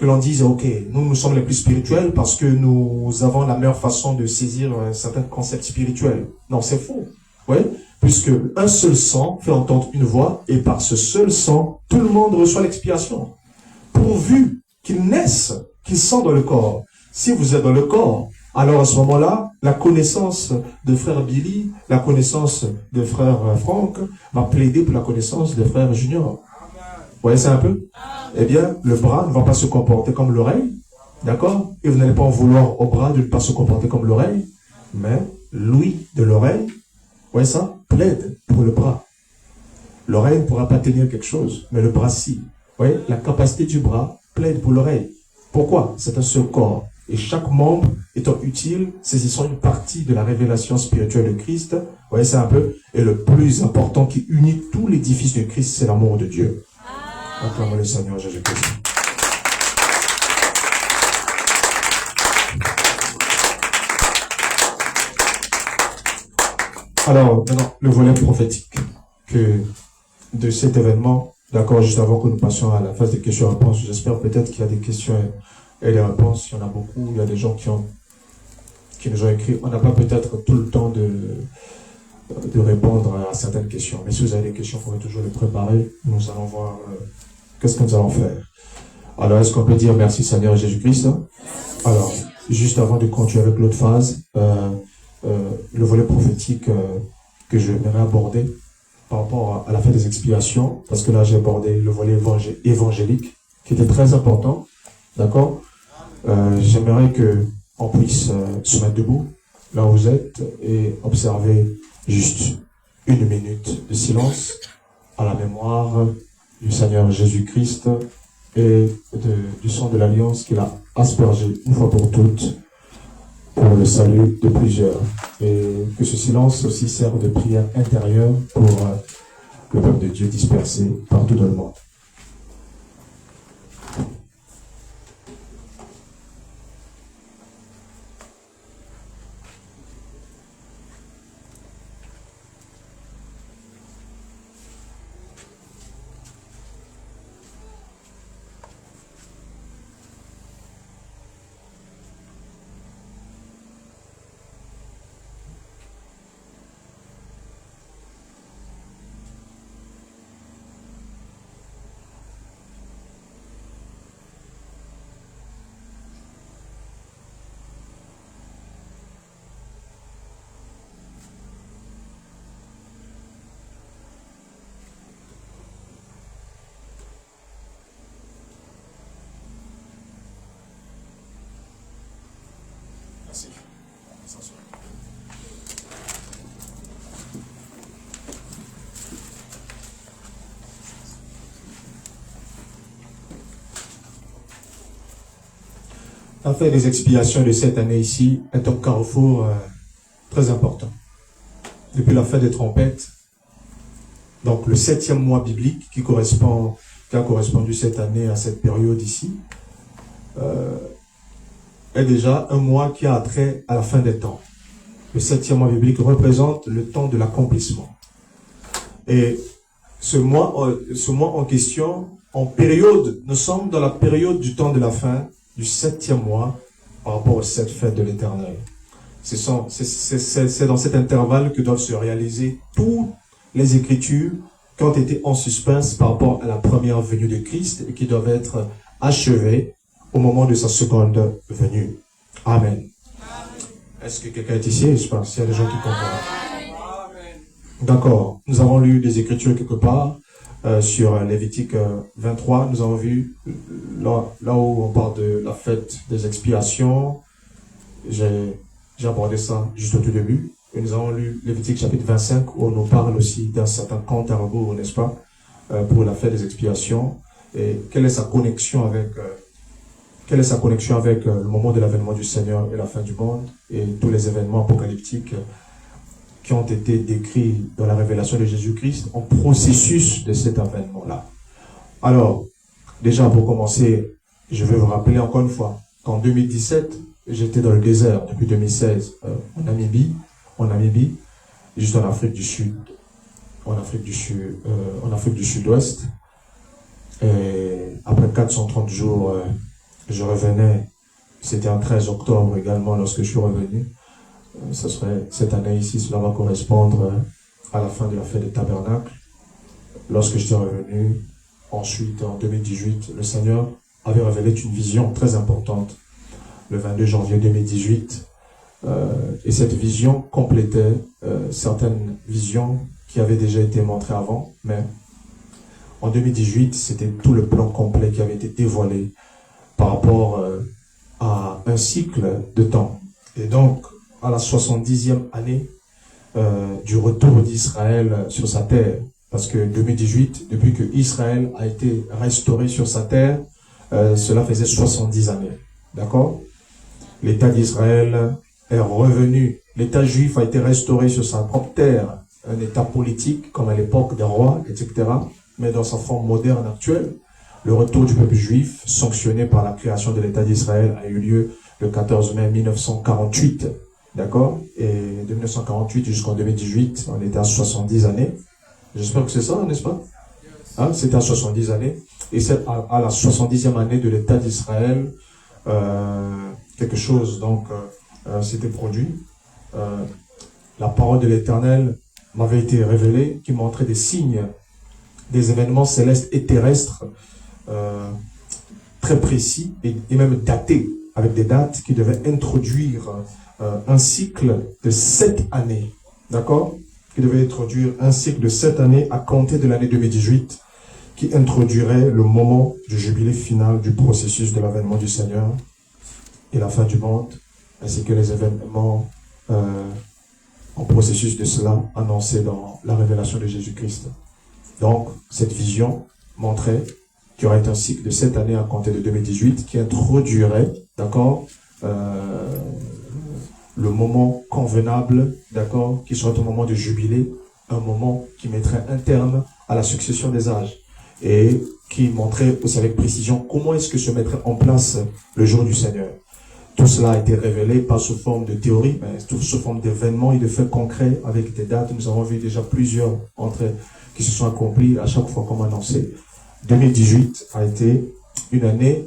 l'on dise, ok, nous sommes les plus spirituels parce que nous avons la meilleure façon de saisir certains concepts spirituels. Non, c'est faux. Oui, puisque un seul sang fait entendre une voix et par ce seul sang, tout le monde reçoit l'expiation. Pourvu qu'il naisse, qu'il sent dans le corps. Si vous êtes dans le corps, alors à ce moment-là, la connaissance de frère Billy, la connaissance de frère Franck va plaider pour la connaissance de frère Junior. Vous voyez ça un peu? Eh bien, le bras ne va pas se comporter comme l'oreille, d'accord? Et vous n'allez pas en vouloir au bras de ne pas se comporter comme l'oreille, mais l'ouïe de l'oreille, vous voyez ça? Plaide pour le bras. L'oreille ne pourra pas tenir quelque chose, mais le bras si. Vous voyez? La capacité du bras plaide pour l'oreille. Pourquoi? C'est un seul corps. Et chaque membre étant utile, saisissant une partie de la révélation spirituelle de Christ. Vous voyez ça un peu? Et le plus important qui unit tout l'édifice de Christ, c'est l'amour de Dieu. Acclamons le Seigneur Jésus-Christ. Alors, maintenant, le volet prophétique de cet événement, d'accord, juste avant que nous passions à la phase des questions-réponses, j'espère peut-être qu'il y a des questions et des réponses, il y en a beaucoup, il y a des gens qui ont qui nous ont écrit. On n'a pas peut-être tout le temps de répondre à certaines questions. Mais si vous avez des questions, il faudrait toujours les préparer. Nous allons voir qu'est-ce que nous allons faire. Alors, est-ce qu'on peut dire merci Seigneur Jésus-Christ? Alors, juste avant de continuer avec l'autre phase, le volet prophétique que je vais aborder par rapport à la fête des expiations, parce que là j'ai abordé le volet évangélique qui était très important, d'accord? J'aimerais qu'on puisse se mettre debout là où vous êtes et observer juste 1 minute de silence à la mémoire du Seigneur Jésus-Christ et du sang de l'alliance qu'il a aspergé une fois pour toutes pour le salut de plusieurs. Et que ce silence aussi serve de prière intérieure pour le peuple de Dieu dispersé partout dans le monde. Merci. La fête des expiations de cette année ici est un carrefour très important. Depuis la fête des trompettes, donc le 7e mois biblique qui a correspondu cette année à cette période ici, est déjà un mois qui a trait à la fin des temps. Le 7e mois biblique représente le temps de l'accomplissement. Et ce mois en question, nous sommes dans la période du temps de la fin du 7e mois par rapport aux 7 fêtes de l'Éternel. C'est dans cet intervalle que doivent se réaliser toutes les Écritures qui ont été en suspense par rapport à la première venue de Christ et qui doivent être achevées au moment de sa seconde venue. Amen. Est-ce que quelqu'un est ici? Je pense qu'il y a des gens qui comprennent. D'accord. Nous avons lu des Écritures quelque part sur Lévitique 23. Nous avons vu là où on parle de la fête des expiations. J'ai abordé ça juste au tout début. Et nous avons lu Lévitique chapitre 25 où on nous parle aussi d'un certain compte à rebours, n'est-ce pas, pour la fête des expiations. Et quelle est sa connexion avec le moment de l'avènement du Seigneur et la fin du monde et tous les événements apocalyptiques qui ont été décrits dans la révélation de Jésus-Christ en processus de cet avènement-là. Alors, déjà pour commencer, je vais vous rappeler encore une fois qu'en 2017, j'étais dans le désert depuis 2016 en Namibie, juste en Afrique du Sud, en Afrique du Sud-Ouest. Et après 430 jours, je revenais, c'était en 13 octobre également lorsque je suis revenu. Ce serait cette année ici, cela va correspondre à la fin de la fête des tabernacles. Lorsque j'étais revenu, ensuite en 2018, le Seigneur avait révélé une vision très importante le 22 janvier 2018. Et cette vision complétait certaines visions qui avaient déjà été montrées avant, mais en 2018, c'était tout le plan complet qui avait été dévoilé par rapport à un cycle de temps. Et donc, à la 70e année du retour d'Israël sur sa terre, parce que 2018, depuis que Israël a été restauré sur sa terre, cela faisait 70 années. D'accord? L'État d'Israël est revenu. L'État juif a été restauré sur sa propre terre, un État politique comme à l'époque des rois, etc. Mais dans sa forme moderne actuelle, le retour du peuple juif, sanctionné par la création de l'État d'Israël, a eu lieu le 14 mai 1948. D'accord? Et de 1948 jusqu'en 2018, on était à 70 années. J'espère que c'est ça, n'est-ce pas? Hein? C'était à 70 années. Et c'est à la 70e année de l'État d'Israël, quelque chose donc s'était produit. La parole de l'Éternel m'avait été révélée, qui montrait des signes, des événements célestes et terrestres très précis et même datés, avec des dates qui devaient introduire un cycle de 7 années. D'accord? Qui devait introduire un cycle de 7 années à compter de l'année 2018, qui introduirait le moment du jubilé final du processus de l'avènement du Seigneur et la fin du monde, ainsi que les événements en processus de cela annoncés dans la révélation de Jésus-Christ. Donc, cette vision montrait qu'il y aurait un cycle de 7 années à compter de 2018 qui introduirait, d'accord, le moment convenable, d'accord, qui serait un moment de jubilé, un moment qui mettrait un terme à la succession des âges et qui montrait aussi avec précision comment est-ce que se mettrait en place le jour du Seigneur. Tout cela a été révélé pas sous forme de théorie, mais sous forme d'événements et de faits concrets avec des dates. Nous avons vu déjà plusieurs entrées qui se sont accomplies à chaque fois comme annoncé. 2018 a été une année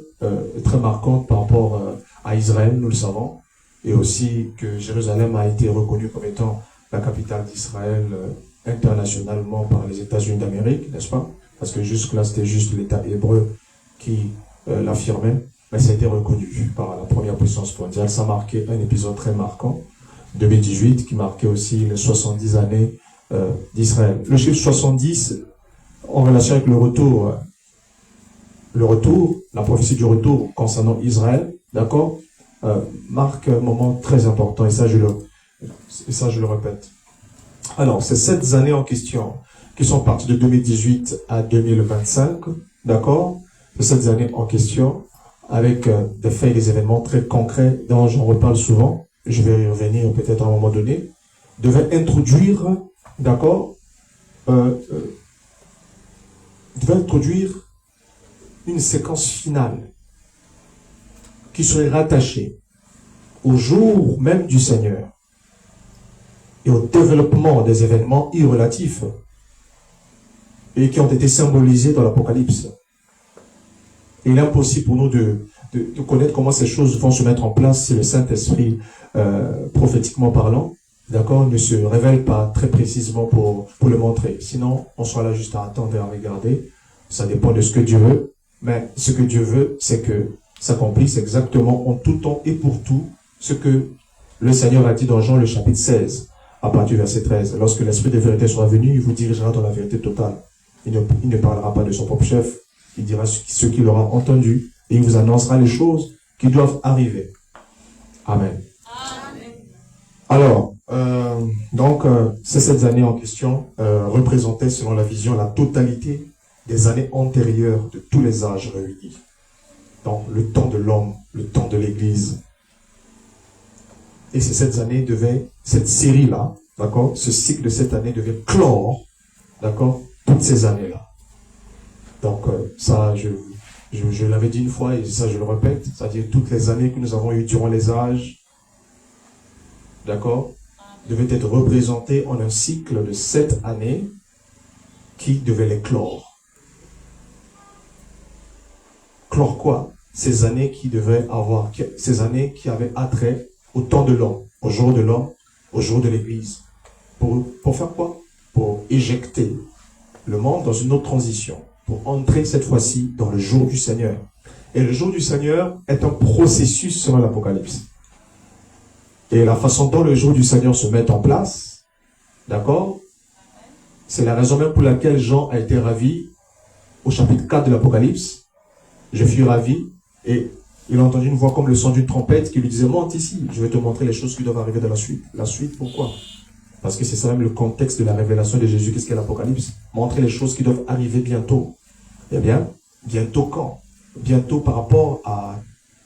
très marquante par rapport à Israël, nous le savons, et aussi que Jérusalem a été reconnue comme étant la capitale d'Israël internationalement par les États-Unis d'Amérique, n'est-ce pas? Parce que jusque-là, c'était juste l'État hébreu qui l'affirmait, mais ça a été reconnu par la première puissance mondiale. Ça a marqué un épisode très marquant, 2018, qui marquait aussi les 70 années d'Israël. Le chiffre 70, en relation avec le retour, la prophétie du retour concernant Israël, d'accord, marque un moment très important, et ça je le répète. Alors, ces 7 années en question, qui sont parties de 2018 à 2025, d'accord, ces 7 années en question, avec des faits et des événements très concrets dont j'en reparle souvent, je vais y revenir peut-être à un moment donné, devaient introduire, d'accord, devait introduire une séquence finale qui serait rattachée au jour même du Seigneur et au développement des événements irrelatifs et qui ont été symbolisés dans l'Apocalypse. Et il est impossible pour nous de connaître comment ces choses vont se mettre en place si le Saint-Esprit, prophétiquement parlant, d'accord, ne se révèle pas très précisément pour le montrer. Sinon, on sera là juste à attendre et à regarder. Ça dépend de ce que Dieu veut. Mais ce que Dieu veut, c'est que s'accomplisse exactement en tout temps et pour tout ce que le Seigneur a dit dans Jean le chapitre 16, à partir du verset 13. Lorsque l'Esprit de vérité sera venu, il vous dirigera dans la vérité totale. Il ne parlera pas de son propre chef. Il dira ce qu'il aura entendu et il vous annoncera les choses qui doivent arriver. Amen. Amen. Alors, ces 7 années en question représentaient, selon la vision, la totalité des années antérieures de tous les âges réunis. Donc, le temps de l'homme, le temps de l'Église. Et ces 7 années cette série-là, d'accord, ce cycle de 7 années devait clore, d'accord, toutes ces années-là. Donc, ça, je l'avais dit une fois et ça, je le répète, c'est-à-dire toutes les années que nous avons eues durant les âges, d'accord, devaient être représentées en un cycle de 7 années qui devait les clore. Clore quoi? Ces années ces années qui avaient attrait au temps de l'homme, au jour de l'homme, au jour de l'Église. Pour faire quoi? Pour éjecter le monde dans une autre transition, pour entrer cette fois-ci dans le jour du Seigneur. Et le jour du Seigneur est un processus selon l'Apocalypse. Et la façon dont le jour du Seigneur se met en place, d'accord, c'est la raison même pour laquelle Jean a été ravi au chapitre 4 de l'Apocalypse. Je fus ravi et il a entendu une voix comme le son d'une trompette qui lui disait « Monte ici, je vais te montrer les choses qui doivent arriver dans la suite. » La suite, pourquoi? Parce que c'est ça même le contexte de la révélation de Jésus. Qu'est-ce qu'est l'Apocalypse? Montrer les choses qui doivent arriver bientôt. Eh bien, bientôt quand? Bientôt par rapport à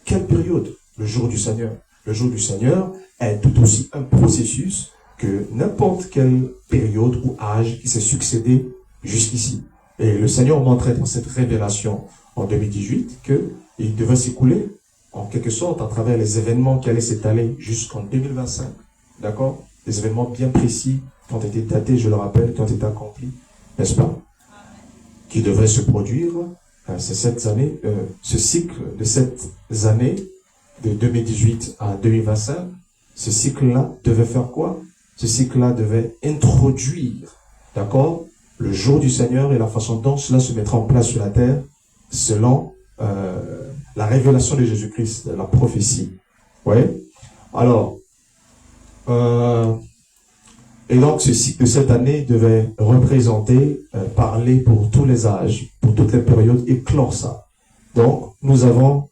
quelle période? Le jour du Seigneur. Le jour du Seigneur est tout aussi un processus que n'importe quelle période ou âge qui s'est succédé jusqu'ici. Et le Seigneur montrait dans cette révélation en 2018 qu'il devait s'écouler en quelque sorte à travers les événements qui allaient s'étaler jusqu'en 2025. D'accord? Des événements bien précis qui ont été datés, je le rappelle, qui ont été accomplis, n'est-ce pas? Qui devraient se produire ces 7 années, ce cycle de 7 années, de 2018 à 2025, Ce cycle-là devait faire quoi? Ce cycle-là devait introduire, d'accord, le jour du Seigneur et la façon dont cela se mettra en place sur la terre selon la révélation de Jésus-Christ, la prophétie. Oui. Alors, et donc ce cycle de cette année devait représenter, parler pour tous les âges, pour toutes les périodes et clore ça. Donc, nous avons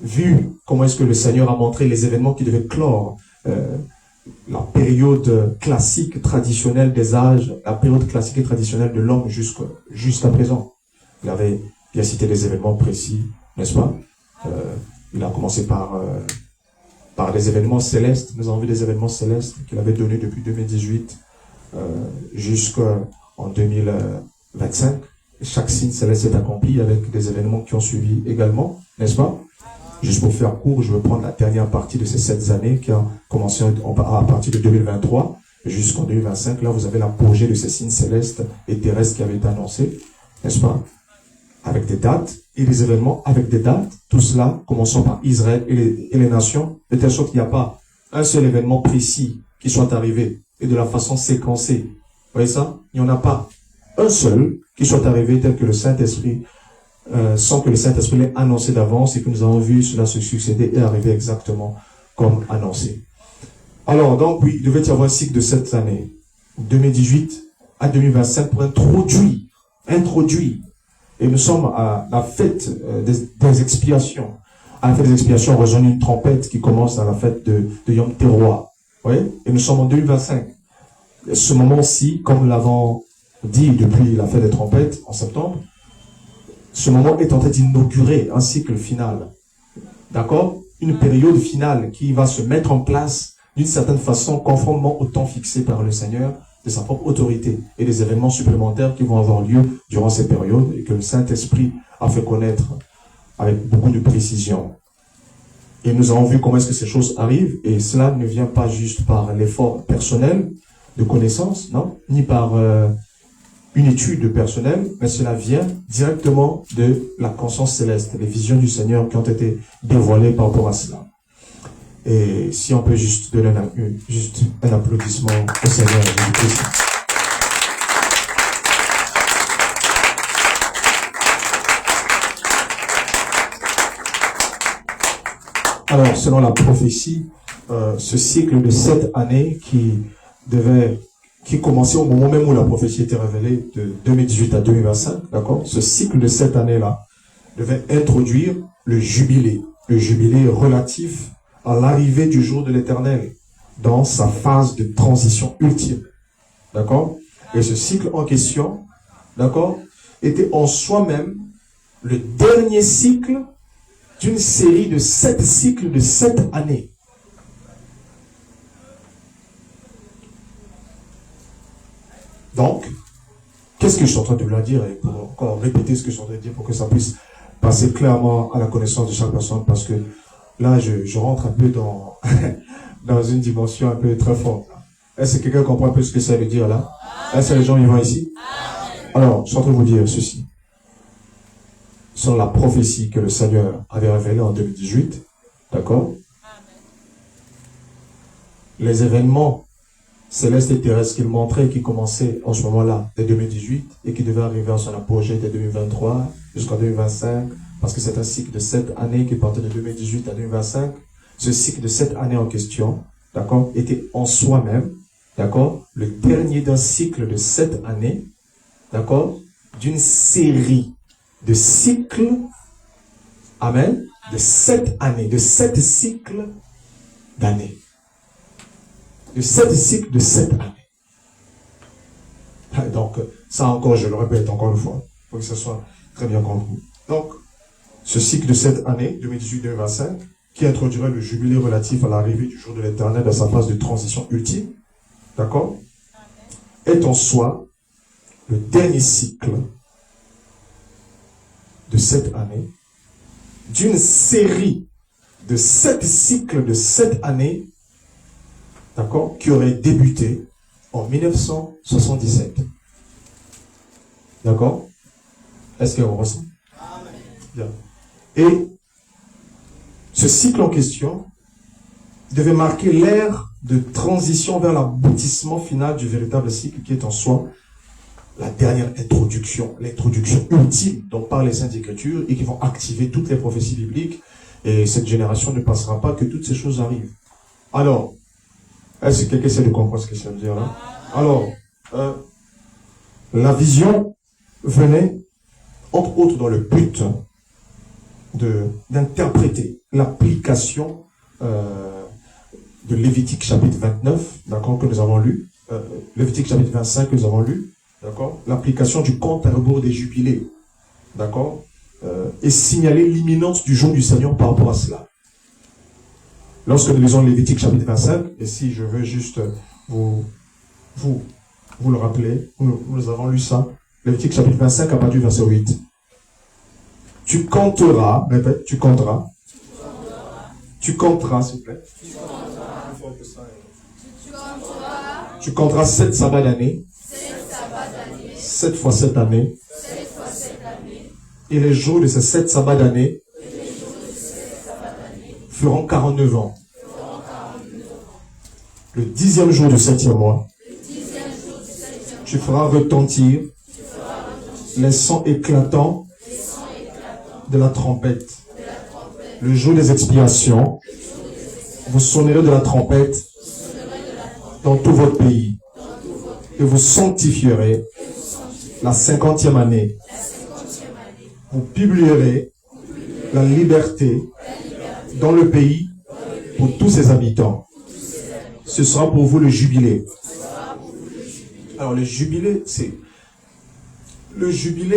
vu comment est-ce que le Seigneur a montré les événements qui devaient clore la période classique, traditionnelle des âges, la période classique et traditionnelle de l'homme jusqu'à présent. Il avait bien cité des événements précis, n'est-ce pas? Il a commencé par des événements célestes. Nous avons vu des événements célestes qu'il avait donnés depuis 2018 jusqu'en 2025. Chaque signe céleste est accompli avec des événements qui ont suivi également, n'est-ce pas? Juste pour faire court, je vais prendre la dernière partie de ces 7 années qui a commencé à partir de 2023 jusqu'en 2025. Là, vous avez l'apogée de ces signes célestes et terrestres qui avaient été annoncés, n'est-ce pas? Avec des dates et des événements avec des dates. Tout cela, commençons par Israël et les nations, de telle sorte qu'il n'y a pas un seul événement précis qui soit arrivé et de la façon séquencée. Vous voyez ça? Il n'y en a pas un seul qui soit arrivé tel que le Saint-Esprit, sans que le Saint-Esprit l'ait annoncé d'avance et que nous avons vu cela se succéder et arriver exactement comme annoncé. Alors, donc, oui, il devait y avoir un cycle de 7 années, 2018 à 2025, pour introduire. Et nous sommes à la fête des expiations. À la fête des expiations, on rejoint une trompette qui commence à la fête de Yom Teruah. Oui? Et nous sommes en 2025. Ce moment-ci, comme nous l'avons dit depuis la fête des trompettes en septembre, ce moment est en train d'inaugurer un cycle final. D'accord? Une période finale qui va se mettre en place d'une certaine façon conformément au temps fixé par le Seigneur, de sa propre autorité et des événements supplémentaires qui vont avoir lieu durant ces périodes et que le Saint-Esprit a fait connaître avec beaucoup de précision. Et nous avons vu comment est-ce que ces choses arrivent et cela ne vient pas juste par l'effort personnel de connaissance, non, ni par une étude personnelle, mais cela vient directement de la conscience céleste, les visions du Seigneur qui ont été dévoilées par rapport à cela. Et si on peut juste donner un applaudissement au Seigneur Jésus-Christ. Alors, selon la prophétie, ce cycle de 7 années qui commençait au moment même où la prophétie était révélée, de 2018 à 2025, d'accord? Ce cycle de 7 années-là devait introduire le jubilé relatif à l'arrivée du jour de l'Éternel, dans sa phase de transition ultime, d'accord? Et ce cycle en question, d'accord, était en soi-même le dernier cycle d'une série de 7 cycles de 7 années. Donc, qu'est-ce que je suis en train de vous dire, et pour encore répéter ce que je suis en train de dire pour que ça puisse passer clairement à la connaissance de chaque personne, parce que là, je rentre un peu dans, dans une dimension un peu très forte. Est-ce que quelqu'un comprend un peu ce que ça veut dire là? Est-ce que les gens vivant ici? Alors, je suis en train de vous dire ceci. Selon la prophétie que le Seigneur avait révélée en 2018, d'accord? Les événements célestes et terrestres qu'il montrait, qui commençaient en ce moment-là, dès 2018, et qui devaient arriver en son apogée dès 2023 jusqu'en 2025, parce que c'est un cycle de 7 années qui partait de 2018 à 2025. Ce cycle de 7 années en question, d'accord, était en soi-même, d'accord, le dernier d'un cycle de 7 années, d'accord, d'une série de cycles, amen, de 7 années, de 7 cycles d'années. De 7 cycles de 7 années. Donc, ça encore, je le répète encore une fois, pour que ce soit très bien compris. Donc, ce cycle de 7 années, 2018-2025, qui introduirait le jubilé relatif à l'arrivée du jour de l'Éternel dans sa phase de transition ultime, d'accord, est en soi le dernier cycle de 7 années d'une série de 7 cycles de 7 années, d'accord, qui aurait débuté en 1977. D'accord? Est-ce qu'on ressent? Bien. Et ce cycle en question devait marquer l'ère de transition vers l'aboutissement final du véritable cycle qui est en soi la dernière introduction, l'introduction ultime dont parlent les Saintes Écritures et qui vont activer toutes les prophéties bibliques. Et cette génération ne passera pas que toutes ces choses arrivent. Alors, est-ce que quelqu'un essaie de comprendre ce que ça veut dire là? Alors, la vision venait, entre autres, dans le but d'interpréter l'application de Lévitique chapitre 29, d'accord, que nous avons lu, Lévitique chapitre 25 que nous avons lu, d'accord, l'application du compte à rebours des jubilés, d'accord, et signaler l'imminence du jour du Seigneur par rapport à cela. Lorsque nous lisons Lévitique chapitre 25, et si je veux juste vous le rappeler, nous avons lu ça, Lévitique chapitre 25 à partir du verset 8. Tu compteras, répète, tu compteras, s'il vous plaît. Tu compteras 7 sabbats d'année, 7 fois 7 années, et les jours de ces 7 sabbats d'année feront 49 ans. Le 10e jour du 7e mois, tu feras retentir les sons éclatants de la trompette. Le jour des expiations, vous sonnerez de la trompette dans tout votre pays. Et vous sanctifierez la 50e année. Vous publierez la liberté dans le pays pour tous ses habitants. Ce sera pour vous le jubilé. Alors le jubilé,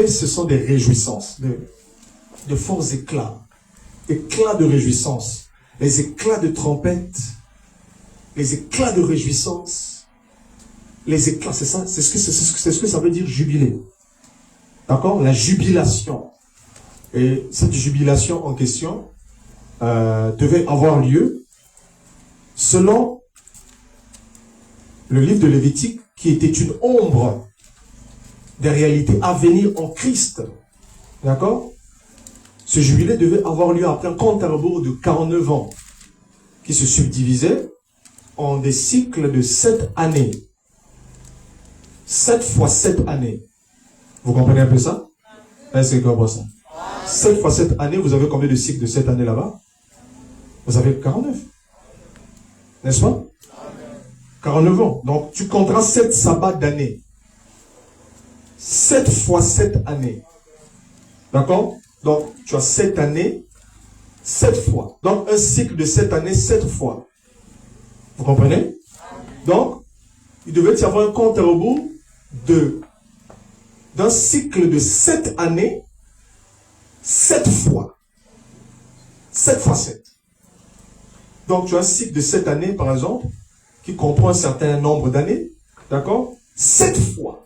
ce sont des réjouissances, de forts éclats de réjouissance, les éclats de trompette, les éclats de réjouissance, les éclats, c'est ça, c'est ce que ça veut dire jubilé. D'accord? La jubilation. Et cette jubilation en question devait avoir lieu selon le livre de Lévitique, qui était une ombre des réalités à venir en Christ. D'accord? Ce jubilé devait avoir lieu après un compte à rebours de 49 ans, qui se subdivisait en des cycles de 7 années. 7 fois 7 années. Vous comprenez un peu ça? Est-ce que vous comprenez ça? 7 fois 7 années, vous avez combien de cycles de 7 années là-bas? Vous avez 49. N'est-ce pas? 49 ans. Donc, tu compteras 7 sabbats d'année. 7 fois 7 années. D'accord? Donc, tu as 7 années, 7 fois. Donc, un cycle de 7 années, 7 fois. Vous comprenez? Donc, il devait y avoir un compte à rebours d'un cycle de 7 années, 7 fois. 7 fois 7. Donc, tu as un cycle de 7 années, par exemple, qui comprend un certain nombre d'années, d'accord? 7 fois.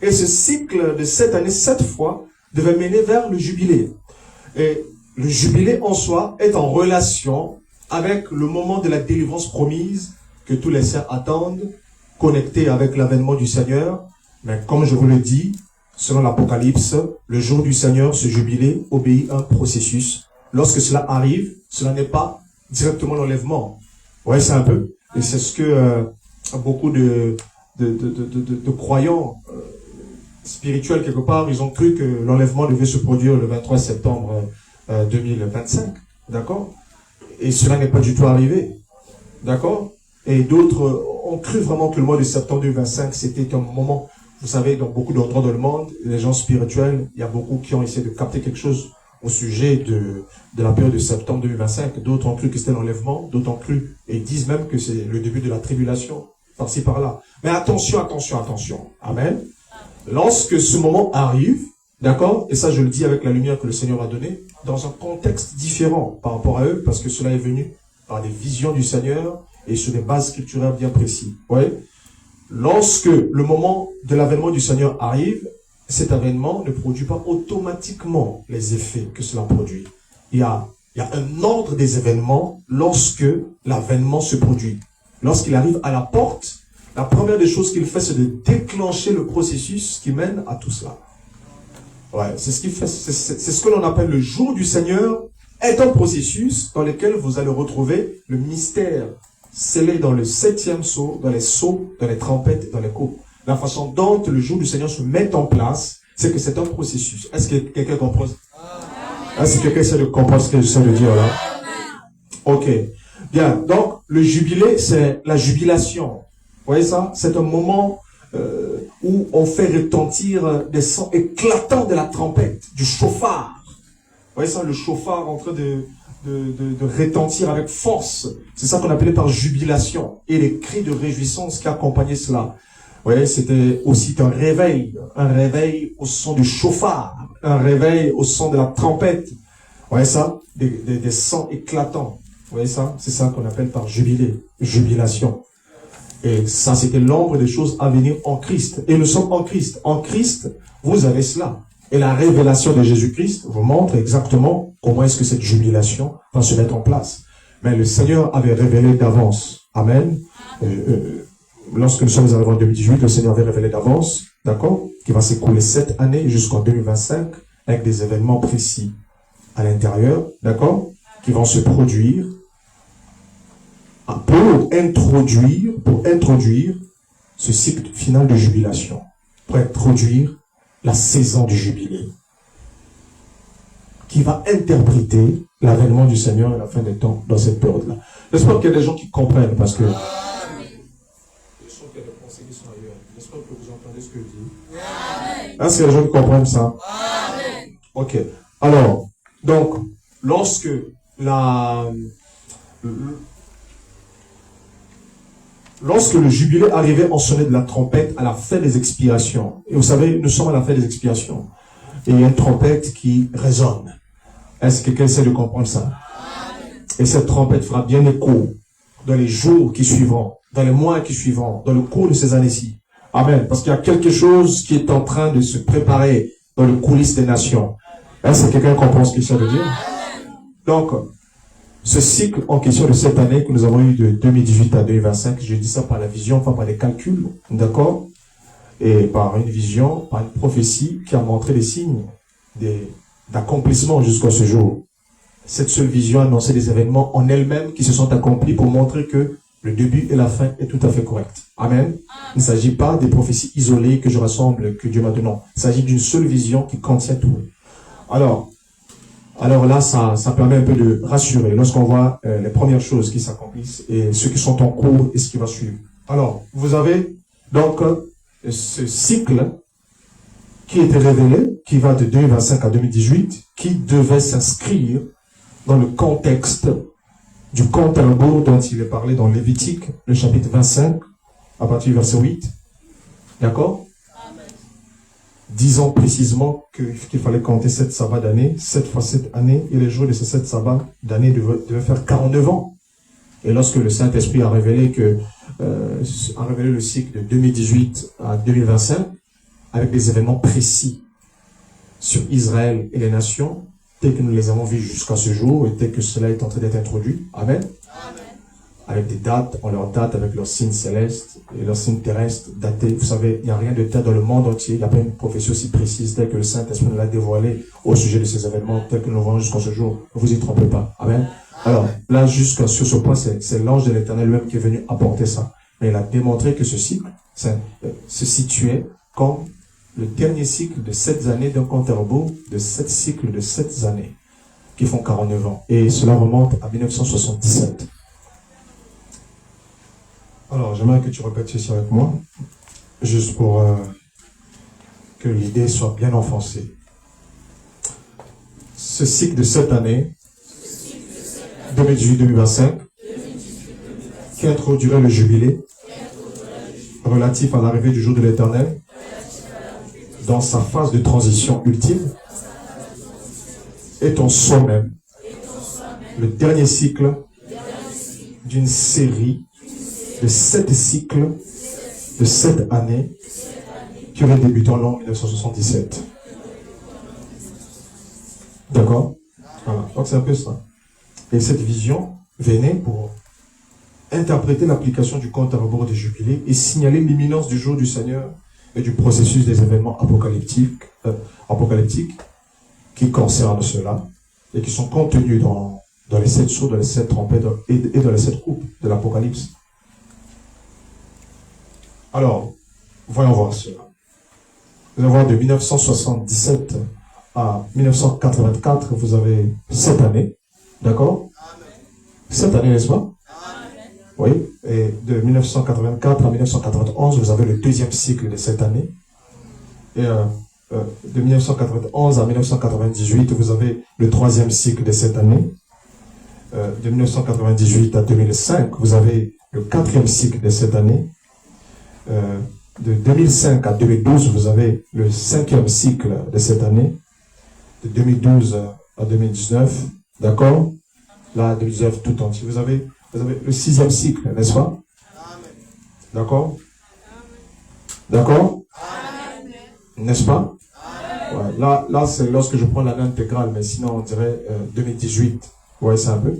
Et ce cycle de 7 années, 7 fois, devait mener vers le jubilé. Et le jubilé en soi est en relation avec le moment de la délivrance promise que tous les saints attendent, connecté avec l'avènement du Seigneur. Mais comme je vous le dis, selon l'Apocalypse, le jour du Seigneur, ce jubilé obéit à un processus. Lorsque cela arrive, cela n'est pas directement l'enlèvement. Vous voyez ça un peu? Et c'est ce que beaucoup de croyants spirituels, quelque part, ils ont cru que l'enlèvement devait se produire le 23 septembre 2025. D'accord? Et cela n'est pas du tout arrivé. D'accord? Et d'autres ont cru vraiment que le mois de septembre 2025, c'était un moment, vous savez, dans beaucoup d'endroits dans le monde, les gens spirituels, il y a beaucoup qui ont essayé de capter quelque chose au sujet de la période de septembre 2025. D'autres ont cru que c'était l'enlèvement, d'autres ont cru et disent même que c'est le début de la tribulation, par-ci par-là. Mais attention, attention, attention. Amen. Lorsque ce moment arrive, d'accord, et ça je le dis avec la lumière que le Seigneur a donnée, dans un contexte différent par rapport à eux, parce que cela est venu par des visions du Seigneur et sur des bases scripturaires bien précises. Ouais. Lorsque le moment de l'avènement du Seigneur arrive, cet avènement ne produit pas automatiquement les effets que cela produit. Il y a un ordre des événements lorsque l'avènement se produit. Lorsqu'il arrive à la porte, la première des choses qu'il fait, c'est de déclencher le processus qui mène à tout cela. Ouais, c'est ce qu'il fait. C'est ce que l'on appelle le jour du Seigneur est un processus dans lequel vous allez retrouver le mystère scellé dans le 7e sceau, dans les sceaux, dans les trompettes, dans les coupes. La façon dont le jour du Seigneur se met en place, c'est que c'est un processus. Est-ce que quelqu'un comprend? Est-ce que quelqu'un essaie de comprendre ce que j'essaie de dire là? Ok. Bien. Donc, le jubilé, c'est la jubilation. Vous voyez ça? C'est un moment où on fait retentir des sons éclatants de la trompette, du chauffard. Vous voyez ça? Le chauffard en train de retentir avec force. C'est ça qu'on appelait par jubilation. Et les cris de réjouissance qui accompagnaient cela. Vous voyez, c'était aussi un réveil au son du chauffard, un réveil au son de la trompette. Vous voyez ça? Des sons éclatants. Vous voyez ça? C'est ça qu'on appelle par jubilé, jubilation. Et ça, c'était l'ombre des choses à venir en Christ. Et nous sommes en Christ. En Christ, vous avez cela. Et la révélation de Jésus-Christ vous montre exactement comment est-ce que cette jubilation va se mettre en place. Mais le Seigneur avait révélé d'avance. Amen. Lorsque nous sommes arrivés en 2018, le Seigneur avait révélé d'avance, d'accord, qu'il va s'écouler 7 années jusqu'en 2025 avec des événements précis à l'intérieur, d'accord, qui vont se produire pour introduire ce cycle final de jubilation, pour introduire la saison du jubilé, qui va interpréter l'avènement du Seigneur à la fin des temps dans cette période-là. J'espère qu'il y a des gens qui comprennent, parce que j'espère que vous entendez ce que je dis. Est-ce qu'il y a des gens qui comprennent ça? Amen. Ok. Alors, donc, lorsque le jubilé arrivait, on sonnait de la trompette à la fin des expiations. Et vous savez, nous sommes à la fin des expiations. Et il y a une trompette qui résonne. Est-ce que quelqu'un essaie de comprendre ça? Et cette trompette fera bien écho dans les jours qui suivront, dans les mois qui suivront, dans le cours de ces années-ci. Amen. Parce qu'il y a quelque chose qui est en train de se préparer dans le coulisses des nations. Est-ce que quelqu'un comprend ce qu'il s'agit de dire? Donc, ce cycle en question de cette année que nous avons eu de 2018 à 2025, je dis ça par la vision, pas par les calculs, d'accord? Et par une vision, par une prophétie qui a montré des signes d'accomplissement jusqu'à ce jour. Cette seule vision annonçait des événements en elle-même qui se sont accomplis pour montrer que le début et la fin est tout à fait correct. Amen. Il ne s'agit pas des prophéties isolées que je rassemble, que Dieu m'a donné. Non. Il s'agit d'une seule vision qui contient tout. Alors là, ça permet un peu de rassurer lorsqu'on voit les premières choses qui s'accomplissent et ceux qui sont en cours et ce qui va suivre. Alors, vous avez donc ce cycle qui était révélé, qui va de 2025 à 2018, qui devait s'inscrire dans le contexte du compte à rebours dont il est parlé dans Lévitique, le chapitre 25, à partir du verset 8. D'accord? Disons précisément qu'il fallait compter 7 sabbats d'année, 7 fois 7 années, et les jours de ces 7 sabbats d'année devaient faire 49 ans. Et lorsque le Saint-Esprit a révélé le cycle de 2018 à 2025, avec des événements précis sur Israël et les nations, tels que nous les avons vus jusqu'à ce jour, et tel que cela est en train d'être introduit. Amen. Amen. Avec des dates, on leur date avec leurs signes célestes et leurs signes terrestres datés. Vous savez, il n'y a rien de tel dans le monde entier. Il n'y a pas une prophétie aussi précise telle que le Saint-Esprit nous l'a dévoilée au sujet de ces événements tels que nous voyons jusqu'à ce jour. Ne vous y trompez pas. Amen. Alors, là, jusqu'à sur ce point, c'est l'ange de l'Éternel lui-même qui est venu apporter ça. Mais il a démontré que ce cycle se situait comme le dernier cycle de 7 années d'un compte à rebours, de 7 cycles de 7 années qui font 49 ans. Et cela remonte à 1977. Alors, j'aimerais que tu répètes ceci avec moi, juste pour que l'idée soit bien enfoncée. Ce cycle de 7 années, 2018-2025, qui introduirait le jubilé relatif à l'arrivée du jour de l'Éternel, dans sa phase de transition ultime, est en soi-même le dernier cycle d'une série de 7 cycles de 7 années qui aurait débuté en l'an 1977. D'accord? Voilà. Donc c'est un peu ça. Et cette vision venait pour interpréter l'application du compte à rebours des jubilés et signaler l'imminence du jour du Seigneur et du processus des événements apocalyptiques qui concernent cela. et qui sont contenus dans les 7 sceaux, dans les 7 trompettes et dans les 7 coupes de l'Apocalypse. Alors, voyons voir cela. Vous allez voir de 1977 à 1984, vous avez 7 années. D'accord? 7 années, n'est-ce pas? Oui. Et de 1984 à 1991, vous avez le deuxième cycle de 7 années. Et de 1991 à 1998, vous avez le troisième cycle de 7 années. De 1998 à 2005, vous avez le quatrième cycle de 7 années. De 2005 à 2012, vous avez le cinquième cycle de cette année. De 2012 à 2019, d'accord? Là, 2019 tout entier. Vous avez le sixième cycle, n'est-ce pas? D'accord? D'accord? N'est-ce pas? Ouais, là c'est lorsque je prends l'année intégrale, mais sinon on dirait 2018. Vous voyez ça un peu?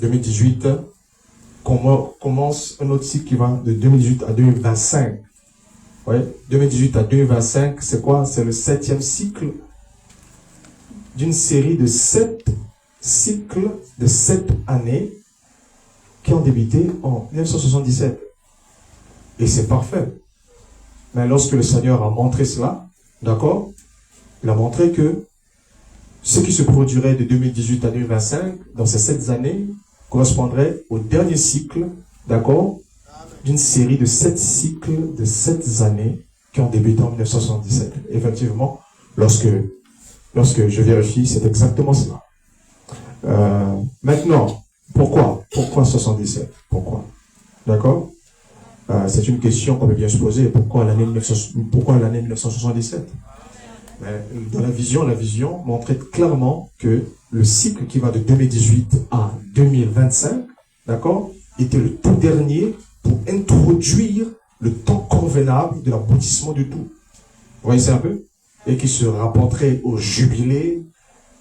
2018 commence un autre cycle qui va de 2018 à 2025. Ouais, 2018 à 2025, c'est quoi? C'est le 7e cycle d'une série de 7 cycles de 7 années qui ont débuté en 1977. Et c'est parfait. Mais lorsque le Seigneur a montré cela, d'accord, il a montré que ce qui se produirait de 2018 à 2025, dans ces 7 années, correspondrait au dernier cycle, d'accord, d'une série de 7 cycles de 7 années qui ont débuté en 1977. Effectivement, lorsque je vérifie, c'est exactement cela. Maintenant, pourquoi 77? Pourquoi? D'accord? C'est une question qu'on peut bien se poser. Pourquoi l'année 1977? Mais dans la vision montrait clairement que le cycle qui va de 2018 à 2025, d'accord, était le tout dernier pour introduire le temps convenable de l'aboutissement du tout. Vous voyez ça un peu? Et qui se rapporterait au jubilé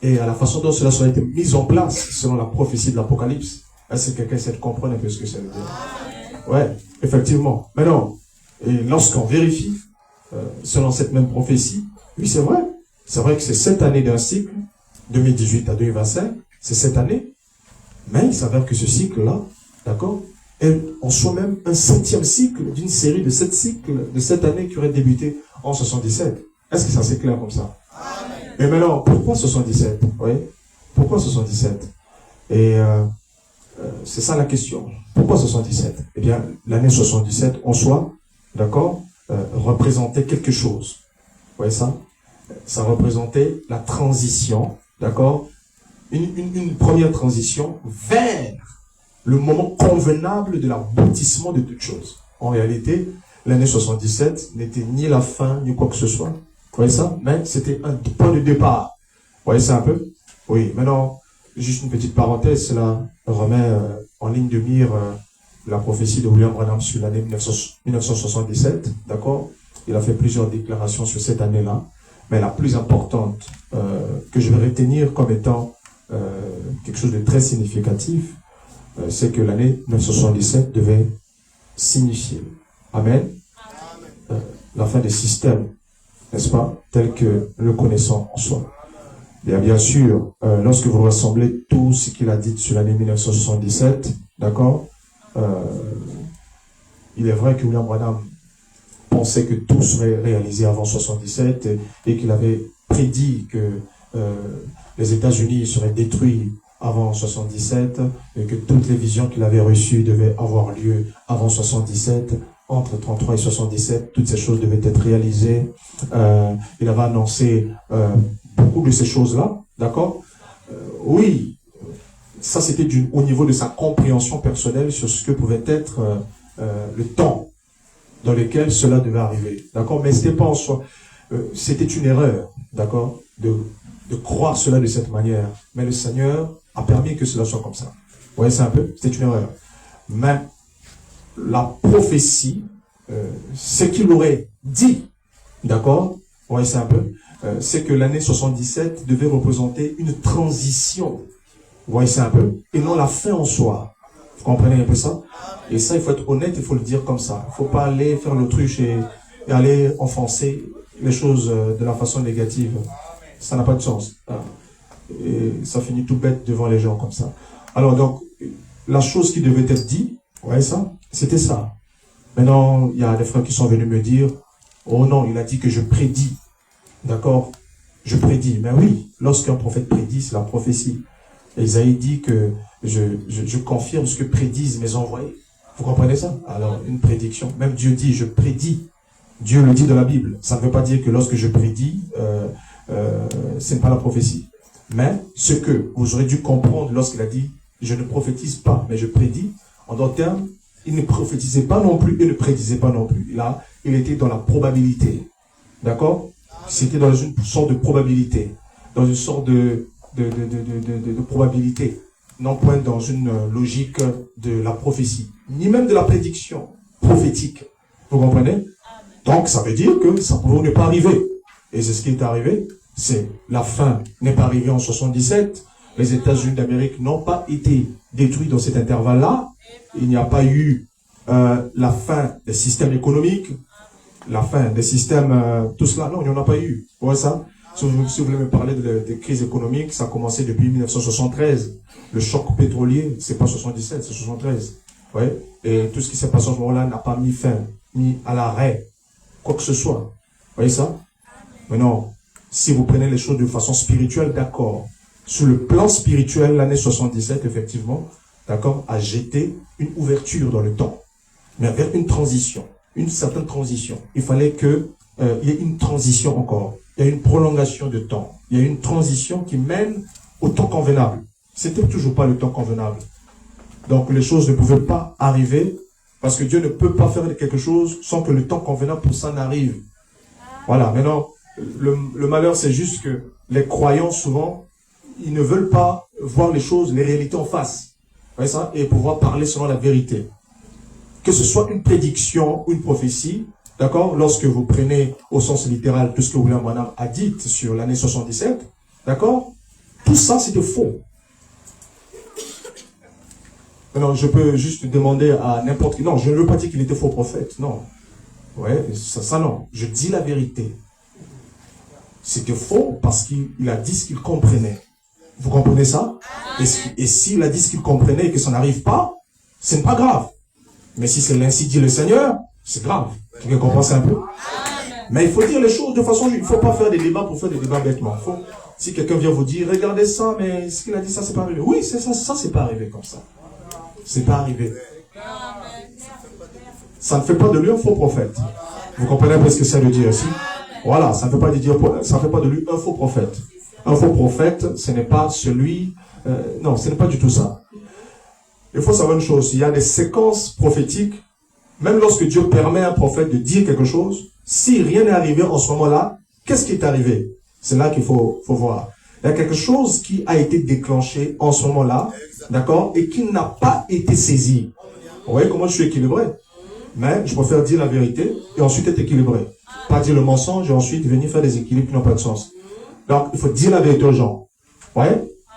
et à la façon dont cela serait été mis en place selon la prophétie de l'Apocalypse. Est-ce que quelqu'un essaie de comprendre un peu ce que ça veut dire? Ouais, effectivement. Mais non, et lorsqu'on vérifie, selon cette même prophétie, oui, c'est vrai. C'est vrai que c'est 7 années d'un cycle, 2018 à 2025, c'est 7 années. Mais il s'avère que ce cycle-là, d'accord, est en soi-même un 7e cycle d'une série de 7 cycles de 7 années qui aurait débuté en 77. Est-ce que ça c'est clair comme ça? Et maintenant, pourquoi 77? Oui. Pourquoi 77? Et c'est ça la question. Pourquoi 77? Eh bien, l'année 77 en soi, d'accord, représentait quelque chose. Vous voyez ça? Ça représentait la transition, d'accord, une première transition vers le moment convenable de l'aboutissement de toutes choses. En réalité, l'année 77 n'était ni la fin, ni quoi que ce soit. Vous voyez ça? Mais c'était un point de départ. Vous voyez ça un peu? Oui. Maintenant, juste une petite parenthèse, cela remet en ligne de mire la prophétie de William Branham sur l'année 1977. D'accord? Il a fait plusieurs déclarations sur cette année-là. Mais la plus importante que je vais retenir comme étant quelque chose de très significatif, c'est que l'année 1977 devait signifier, amen, la fin des systèmes, n'est-ce pas, tel que le connaissons en soi. Et bien sûr, lorsque vous rassemblez tout ce qu'il a dit sur l'année 1977, d'accord, il est vrai que William Branham pensait que tout serait réalisé avant 77 et qu'il avait prédit que les États-Unis seraient détruits avant 77 et que toutes les visions qu'il avait reçues devaient avoir lieu avant 77. Entre 33 et 77, toutes ces choses devaient être réalisées. Il avait annoncé beaucoup de ces choses-là, d'accord? Oui, ça c'était au niveau de sa compréhension personnelle sur ce que pouvait être le temps dans lequel cela devait arriver, d'accord? Mais c'était pas en soi, c'était une erreur, d'accord, de croire cela de cette manière. Mais le Seigneur a permis que cela soit comme ça. Vous voyez ça un peu? C'était une erreur. Mais la prophétie, ce qu'il aurait dit, d'accord? Vous voyez ça un peu? C'est que l'année 77 devait représenter une transition. Vous voyez ça un peu? Et non la fin en soi. Vous comprenez un peu ça? Et ça, il faut être honnête, il faut le dire comme ça. Il ne faut pas aller faire l'autruche et aller enfoncer les choses de la façon négative. Ça n'a pas de sens. et ça finit tout bête devant les gens comme ça. Alors donc, la chose qui devait être dit, ouais ça, c'était ça. Maintenant, il y a des frères qui sont venus me dire, oh non, il a dit que je prédis. D'accord? Je prédis. Mais oui, lorsqu'un prophète prédit, c'est la prophétie. Et Isaïe dit que je confirme ce que prédisent mes envoyés. Vous comprenez ça? Alors, une prédiction. Même Dieu dit, je prédis. Dieu le dit dans la Bible. Ça ne veut pas dire que lorsque je prédis, ce n'est pas la prophétie. Mais ce que vous aurez dû comprendre lorsqu'il a dit, je ne prophétise pas, mais je prédis, en d'autres termes, il ne prophétisait pas non plus et ne prédisait pas non plus. Là, il était dans la probabilité. D'accord? C'était dans une sorte de probabilité. Dans une sorte de probabilité. Non point dans une logique de la prophétie. Ni même de la prédiction prophétique. Vous comprenez? Donc, ça veut dire que ça pouvait ne pas arriver. Et c'est ce qui est arrivé. C'est la fin n'est pas arrivée en 77. Les États-Unis d'Amérique n'ont pas été détruits dans cet intervalle-là. Il n'y a pas eu la fin des systèmes économiques, la fin des systèmes, tout cela. Non, il n'y en a pas eu. Vous voyez ça? Si vous voulez me parler des crises économiques, ça a commencé depuis 1973. Le choc pétrolier, c'est pas 77, c'est 73. Ouais. Et tout ce qui s'est passé à ce moment-là n'a pas mis fin, mis à l'arrêt, quoi que ce soit. Vous voyez ça? Maintenant, si vous prenez les choses de façon spirituelle, d'accord. Sur le plan spirituel, l'année 77, effectivement, d'accord, a jeté une ouverture dans le temps. Mais vers une transition, une certaine transition. Il fallait qu'il y ait une transition encore. Il y a une prolongation de temps. Il y a une transition qui mène au temps convenable. C'était toujours pas le temps convenable. Donc les choses ne pouvaient pas arriver parce que Dieu ne peut pas faire quelque chose sans que le temps convenable pour ça n'arrive. Voilà, maintenant, le malheur, c'est juste que les croyants, souvent, ils ne veulent pas voir les choses, les réalités en face. Vous voyez ça? Et pouvoir parler selon la vérité. Que ce soit une prédiction ou une prophétie, d'accord? Lorsque vous prenez au sens littéral tout ce que William Branham a dit sur l'année 77, d'accord? Tout ça, c'était faux. Non, je peux juste demander à n'importe qui. Non, je ne veux pas dire qu'il était faux prophète. Non. Ouais, ça non. Je dis la vérité. C'était faux parce qu'il a dit ce qu'il comprenait. Vous comprenez ça? Et s'il a dit ce qu'il comprenait et que ça n'arrive pas, ce n'est pas grave. Mais si c'est l'ainsi dit le Seigneur, c'est grave. Quelqu'un comprend ça un peu? Mais il faut dire les choses de façon... Il ne faut pas faire des débats pour faire des débats bêtement. Si quelqu'un vient vous dire, regardez ça, mais ce qu'il a dit, ça, c'est pas arrivé. Oui, c'est ça, c'est pas arrivé comme ça. C'est pas arrivé. Ça ne fait pas de lui un faux prophète. Vous comprenez un peu ce que ça veut dire ici? Voilà, ça ne fait pas de lui un faux prophète. Un faux prophète, ce n'est pas celui... non, ce n'est pas du tout ça. Il faut savoir une chose, il y a des séquences prophétiques, même lorsque Dieu permet à un prophète de dire quelque chose, si rien n'est arrivé en ce moment-là, qu'est-ce qui est arrivé? C'est là qu'il faut voir. Il y a quelque chose qui a été déclenché en ce moment-là, d'accord, et qui n'a pas été saisi. Vous voyez comment je suis équilibré? Mais je préfère dire la vérité et ensuite être équilibré. Pas dire le mensonge et ensuite venir faire des équilibres qui n'ont pas de sens. Donc, il faut dire la vérité aux gens. Vous voyez?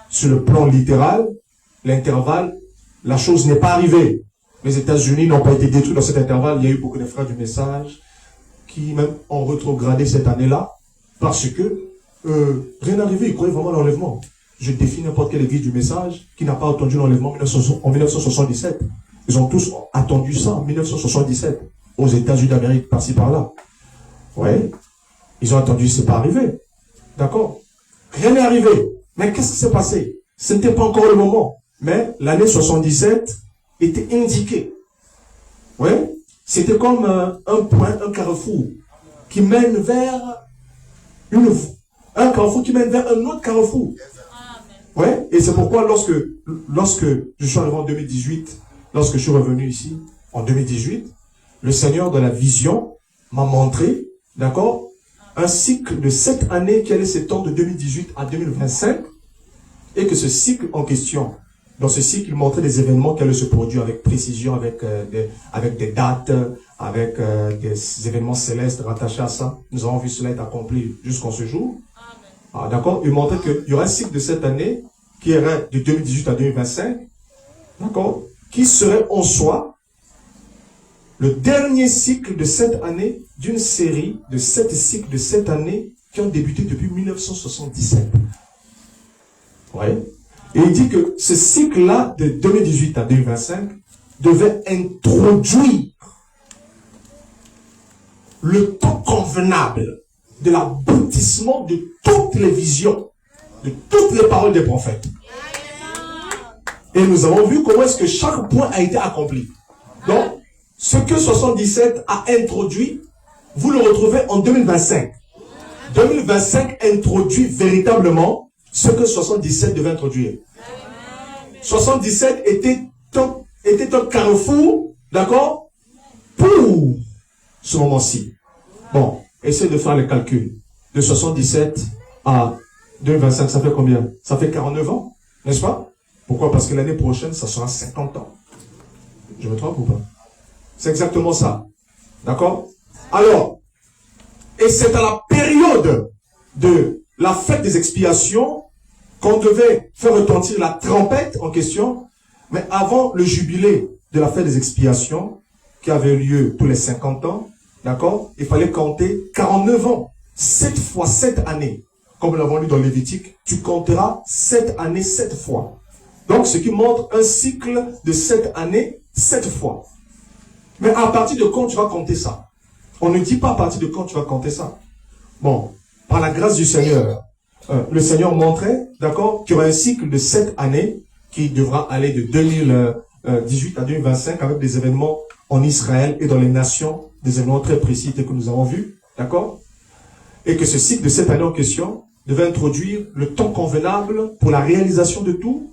Sur le plan littéral, l'intervalle, la chose n'est pas arrivée. Les États-Unis n'ont pas été détruits dans cet intervalle. Il y a eu beaucoup de frères du message qui même ont rétrogradé cette année-là parce que rien n'est arrivé. Ils croyaient vraiment à l'enlèvement. Je défie n'importe quelle église du message qui n'a pas entendu l'enlèvement en 1977. Ils ont tous attendu ça en 1977 aux États-Unis d'Amérique, par-ci par-là. Ouais. Ils ont attendu, c'est pas arrivé. D'accord? Rien n'est arrivé. Mais qu'est-ce qui s'est passé? Ce n'était pas encore le moment. Mais l'année 77 était indiquée. Ouais. C'était comme un point, un carrefour qui mène vers un carrefour qui mène vers un autre carrefour. Ouais. Et c'est pourquoi lorsque je suis arrivé en 2018, lorsque je suis revenu ici en 2018, le Seigneur de la vision m'a montré, d'accord, un cycle de 7 années qui allait s'étendre de 2018 à 2025, et que ce cycle en question, dans ce cycle, il montrait des événements qui allaient se produire avec précision, avec des dates, avec des événements célestes rattachés à ça. Nous avons vu cela être accompli jusqu'en ce jour. Ah, d'accord? Il montrait qu'il y aurait un cycle de 7 années qui irait de 2018 à 2025, d'accord, qui serait en soi le dernier cycle de 7 années d'une série de 7 cycles de 7 années qui ont débuté depuis 1977. Ouais. Et il dit que ce cycle-là, de 2018 à 2025, devait introduire le temps convenable de l'aboutissement de toutes les visions, de toutes les paroles des prophètes. Et nous avons vu comment est-ce que chaque point a été accompli. Donc, ce que 77 a introduit, vous le retrouvez en 2025. 2025 introduit véritablement ce que 77 devait introduire. 77 était un carrefour, d'accord, pour ce moment-ci. Bon, essayez de faire le calcul. De 77 à 2025, ça fait combien? Ça fait 49 ans, n'est-ce pas? Pourquoi? Parce que l'année prochaine, ça sera 50 ans. Je me trompe ou pas? C'est exactement ça. D'accord? Alors, et c'est à la période de la fête des expiations qu'on devait faire retentir la trompette en question, mais avant le jubilé de la fête des expiations, qui avait lieu tous les 50 ans, d'accord? Il fallait compter 49 ans. 7 fois 7 années. Comme nous l'avons lu dans Lévitique, tu compteras 7 années 7 fois. Donc, ce qui montre un cycle de 7 années 7 fois. Mais à partir de quand tu vas compter ça? On ne dit pas à partir de quand tu vas compter ça. Bon, par la grâce du Seigneur, le Seigneur montrait, d'accord, qu'il y aura un cycle de 7 années qui devra aller de 2018 à 2025 avec des événements en Israël et dans les nations, des événements très précis que nous avons vus, d'accord? Et que ce cycle de 7 années en question devait introduire le temps convenable pour la réalisation de tout,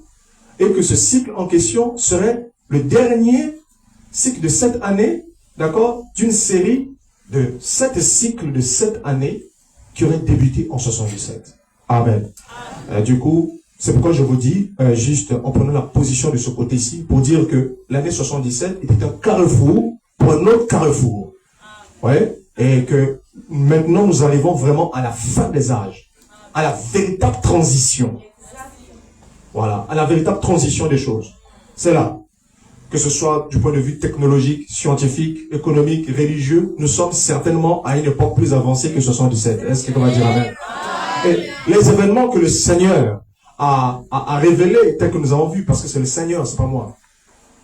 et que ce cycle en question serait le dernier cycle de 7 années, d'accord, d'une série de 7 cycles de 7 années qui auraient débuté en 77. Amen. Du coup, c'est pourquoi je vous dis, juste en prenant la position de ce côté-ci, pour dire que l'année 77 était un carrefour pour un autre carrefour. Ouais, et que maintenant nous arrivons vraiment à la fin des âges, à la véritable transition. Voilà, à la véritable transition des choses. C'est là. Que ce soit du point de vue technologique, scientifique, économique, religieux, nous sommes certainement à une époque plus avancée que 77. Est-ce qu'on va dire amen? Et les événements que le Seigneur a révélés, tels que nous avons vus, parce que c'est le Seigneur, c'est pas moi,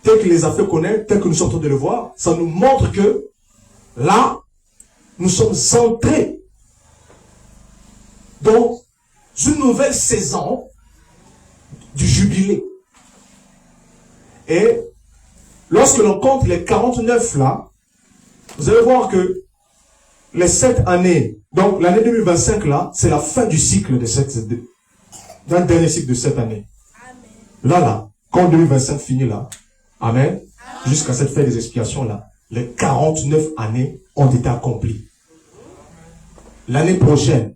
tels qu'il les a fait connaître, tels que nous sommes en train de le voir, ça nous montre que là, nous sommes entrés dans une nouvelle saison du jubilé. Et lorsque l'on compte les 49 là, vous allez voir que les 7 années, donc l'année 2025 là, c'est la fin du cycle d'un dernier cycle de 7 années. Là, quand 2025 finit là, amen, jusqu'à cette fête des expiations là, les 49 années ont été accomplies. L'année prochaine,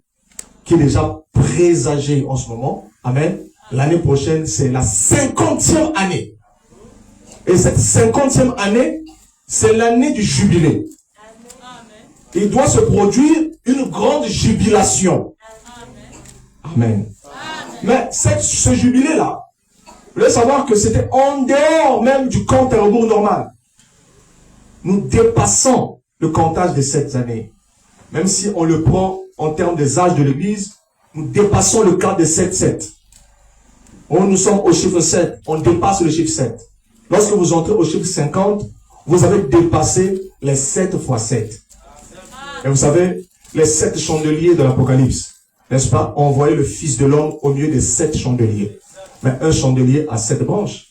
qui est déjà présagée en ce moment, amen, l'année prochaine, c'est la 50e année. Et cette 50e année, c'est l'année du jubilé. Il doit se produire une grande jubilation. Amen. Mais ce jubilé-là, vous devez savoir que c'était en dehors même du compte à rebours normal. Nous dépassons le comptage des 7 années. Même si on le prend en termes des âges de l'Église, nous dépassons le cadre des 7-7. Nous sommes au chiffre 7, on dépasse le chiffre 7. Lorsque vous entrez au chiffre 50, vous avez dépassé les 7 fois 7. Et vous savez, les 7 chandeliers de l'Apocalypse, n'est-ce pas? On voyait le Fils de l'homme au milieu des 7 chandeliers. Mais un chandelier a 7 branches.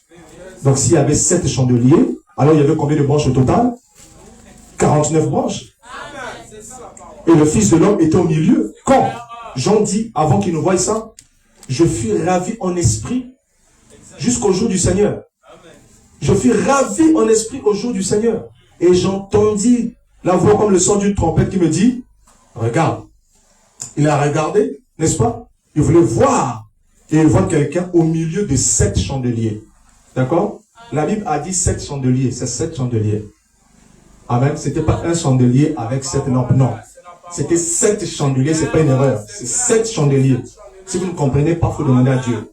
Donc s'il y avait 7 chandeliers, alors il y avait combien de branches au total? 49 branches. Et le Fils de l'homme était au milieu. Quand Jean dit, avant qu'il ne voie ça, je fus ravi en esprit jusqu'au jour du Seigneur. Je fus ravi en esprit au jour du Seigneur. Et j'entendis la voix comme le son d'une trompette qui me dit, regarde. Il a regardé, n'est-ce pas? Il voulait voir. Et il voit quelqu'un au milieu de 7 chandeliers. D'accord? La Bible a dit 7 chandeliers. C'est 7 chandeliers. Amen. C'était pas un chandelier avec 7 lampes. Non. C'était 7 chandeliers. C'est pas une erreur. C'est 7 chandeliers. Si vous ne comprenez pas, il faut demander à Dieu.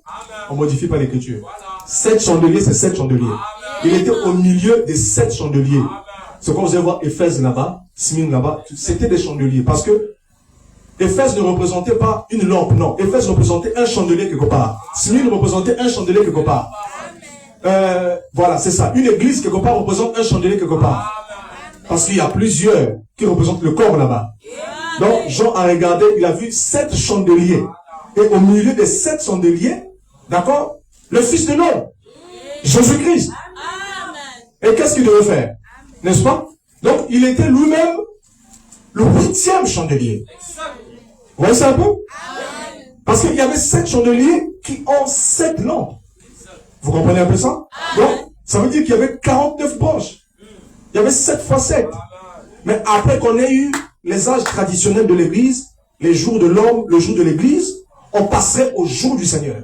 On ne modifie pas l'écriture. 7 chandeliers, c'est 7 chandeliers. Il était au milieu des 7 chandeliers. Ce qu'on vous allez voir, Éphèse là-bas, Smyrne là-bas, c'était des chandeliers. Parce que Éphèse ne représentait pas une lampe, non. Éphèse représentait un chandelier quelque part. Smyrne représentait un chandelier quelque part. Voilà, c'est ça. Une église quelque part représente un chandelier quelque part. Parce qu'il y a plusieurs qui représentent le corps là-bas. Donc, Jean a regardé, il a vu 7 chandeliers. Et au milieu des 7 chandeliers, d'accord, le Fils de l'homme, Jésus-Christ. Et qu'est-ce qu'il devait faire? N'est-ce pas? Donc, il était lui-même le 8e chandelier. Vous voyez ça un peu? Parce qu'il y avait 7 chandeliers qui ont 7 lampes. Vous comprenez un peu ça? Donc, ça veut dire qu'il y avait 49 branches. Il y avait 7 fois 7. Mais après qu'on ait eu les âges traditionnels de l'église, les jours de l'homme, le jour de l'église, on passerait au jour du Seigneur.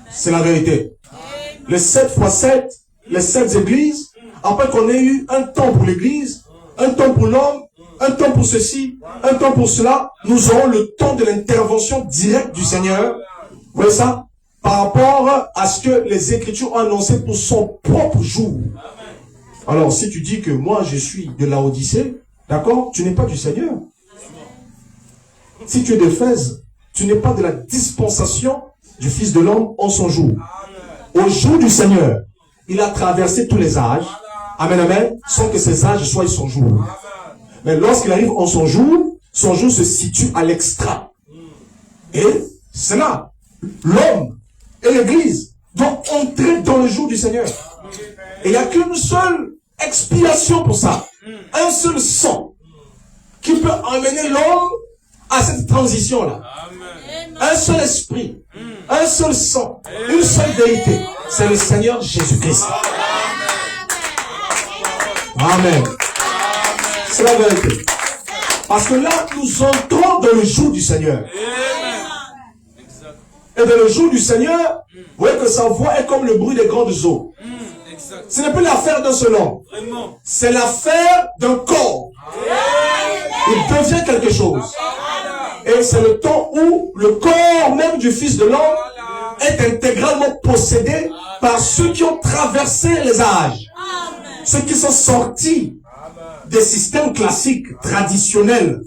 C'est la vérité. Les 7 fois 7, les 7 églises, après qu'on ait eu un temps pour l'église, un temps pour l'homme, un temps pour ceci, un temps pour cela, nous aurons le temps de l'intervention directe du Seigneur. Vous voyez ça? Par rapport à ce que les Écritures ont annoncé pour son propre jour. Alors, si tu dis que moi, je suis de Laodicée, d'accord, tu n'es pas du Seigneur. Si tu es d'Éphèse, tu n'es pas de la dispensation du Fils de l'homme en son jour. Au jour du Seigneur, il a traversé tous les âges. Amen, amen, sans que ces âges soient son jour. Mais lorsqu'il arrive en son jour se situe à l'extra. Et c'est là, l'homme et l'église doivent entrer dans le jour du Seigneur. Et il n'y a qu'une seule expiation pour ça. Un seul sang qui peut emmener l'homme à cette transition-là. Un seul esprit, un seul sang, une seule vérité. C'est le Seigneur Jésus-Christ. Amen. C'est la vérité. Parce que là, nous entrons dans le jour du Seigneur. Et dans le jour du Seigneur, vous voyez que sa voix est comme le bruit des grandes eaux. Ce n'est plus l'affaire d'un seul homme. C'est l'affaire d'un corps. Il devient quelque chose. Et c'est le temps où le corps même du Fils de l'homme est intégralement possédé par ceux qui ont traversé les âges. Ceux qui sont sortis des systèmes classiques, traditionnels.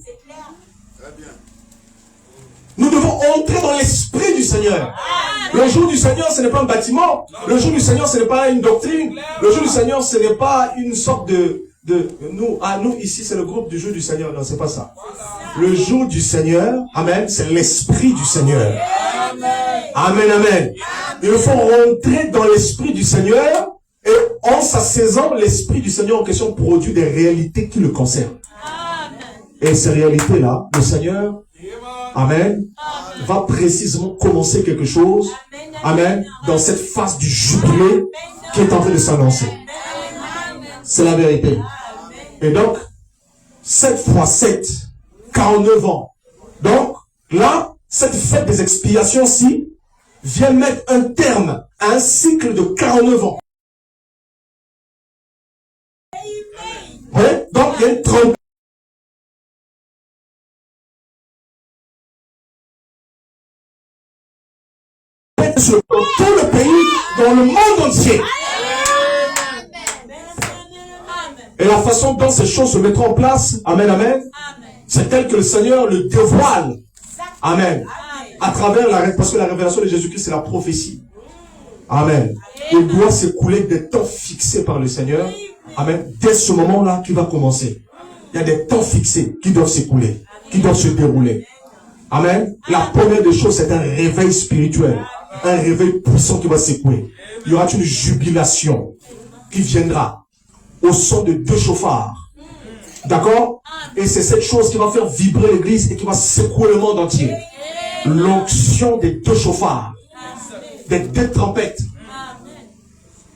Nous devons entrer dans l'esprit du Seigneur. Le jour du Seigneur, ce n'est pas un bâtiment. Le jour du Seigneur, ce n'est pas une doctrine. Le jour du Seigneur, ce n'est pas une sorte de nous ici, c'est le groupe du jour du Seigneur. Non, c'est pas ça. Le jour du Seigneur, amen, c'est l'esprit du Seigneur. Amen, amen. Il faut rentrer dans l'esprit du Seigneur et en s'assaisant, l'esprit du Seigneur en question produit des réalités qui le concernent. Et ces réalités-là, le Seigneur, amen, va précisément commencer quelque chose, amen, dans cette phase du jubilé qui est en train de s'annoncer. C'est la vérité. Et donc, 7 fois 7, 49 ans. Donc, là, cette fête des expiations-ci vient mettre un terme à un cycle de 49 ans. Ouais, donc, il y a une trompette sur tout le pays, dans le monde entier. Et la façon dont ces choses se mettront en place, amen, amen, c'est tel que le Seigneur le dévoile, amen, à travers parce que la révélation de Jésus-Christ, c'est la prophétie. Amen. Il doit s'écouler des temps fixés par le Seigneur, amen, dès ce moment-là qui va commencer. Il y a des temps fixés qui doivent s'écouler, qui doivent se dérouler. Amen. La première des choses, c'est un réveil spirituel, un réveil puissant qui va s'écouler. Il y aura une jubilation qui viendra au son de 2 chauffards. D'accord? Et c'est cette chose qui va faire vibrer l'église et qui va secouer le monde entier. L'onction des 2 chauffards, des 2 trompettes.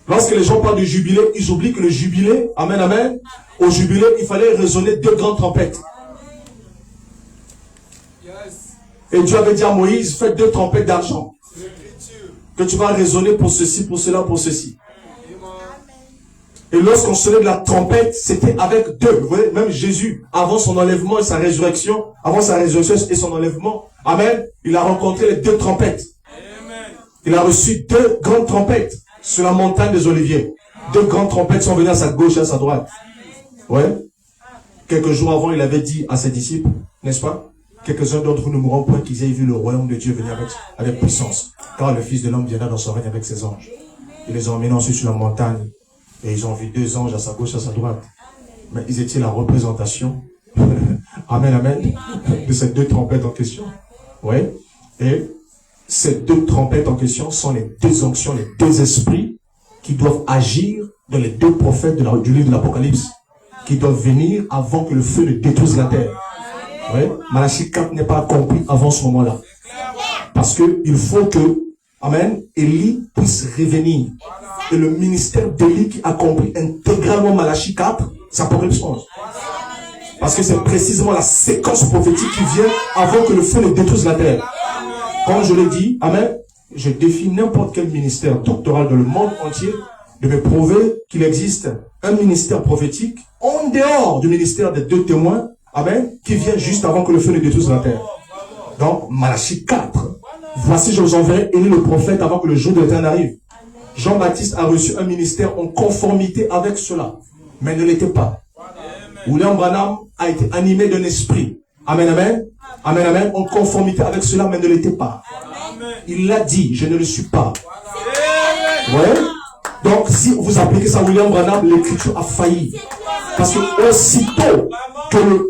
Lorsque les gens parlent du jubilé, ils oublient que le jubilé, amen, amen, au jubilé, il fallait résonner 2 grandes trompettes. Et Dieu avait dit à Moïse, fais 2 trompettes d'argent. Que tu vas résonner pour ceci, pour cela, pour ceci. Et lorsqu'on sonnait de la trompette, c'était avec 2. Vous voyez, même Jésus, avant son enlèvement et sa résurrection, avant sa résurrection et son enlèvement, amen, il a rencontré les 2 trompettes. Il a reçu 2 grandes trompettes sur la montagne des Oliviers. 2 grandes trompettes sont venues à sa gauche et à sa droite. Ouais. Quelques jours avant, il avait dit à ses disciples, n'est-ce pas? quelques-uns d'entre vous ne mourront point qu'ils aient vu le royaume de Dieu venir avec puissance. Car le Fils de l'homme viendra dans son règne avec ses anges. Ils les ont emmenés ensuite sur la montagne et ils ont vu 2 anges à sa gauche et à sa droite. Mais ils étaient la représentation, amen, amen, de ces 2 trompettes en question. Oui. Et ces 2 trompettes en question sont les 2 onctions, les 2 esprits qui doivent agir dans les 2 prophètes du livre de l'Apocalypse, qui doivent venir avant que le feu ne détruise la terre. Oui. Malachie 4 n'est pas accompli avant ce moment-là. Parce qu'il faut que, amen, Élie puisse revenir. Et le ministère d'Élie qui accomplit intégralement Malachie 4, c'est Apocalypse 11. Parce que c'est précisément la séquence prophétique qui vient avant que le feu ne détruise la terre. Comme je l'ai dit, amen, je défie n'importe quel ministère doctoral dans le monde entier de me prouver qu'il existe un ministère prophétique en dehors du ministère des 2 témoins, amen, qui vient juste avant que le feu ne détruise la terre. Donc, Malachie 4. Voici, je vous enverrai Élie le prophète avant que le jour de l'Éternel arrive. Jean-Baptiste a reçu un ministère en conformité avec cela, mais ne l'était pas. William Branham a été animé d'un esprit. Amen, amen. Amen, amen. En conformité avec cela, mais ne l'était pas. Il l'a dit, je ne le suis pas. Ouais. Donc, si vous appliquez ça à William Branham, l'écriture a failli. Parce que aussitôt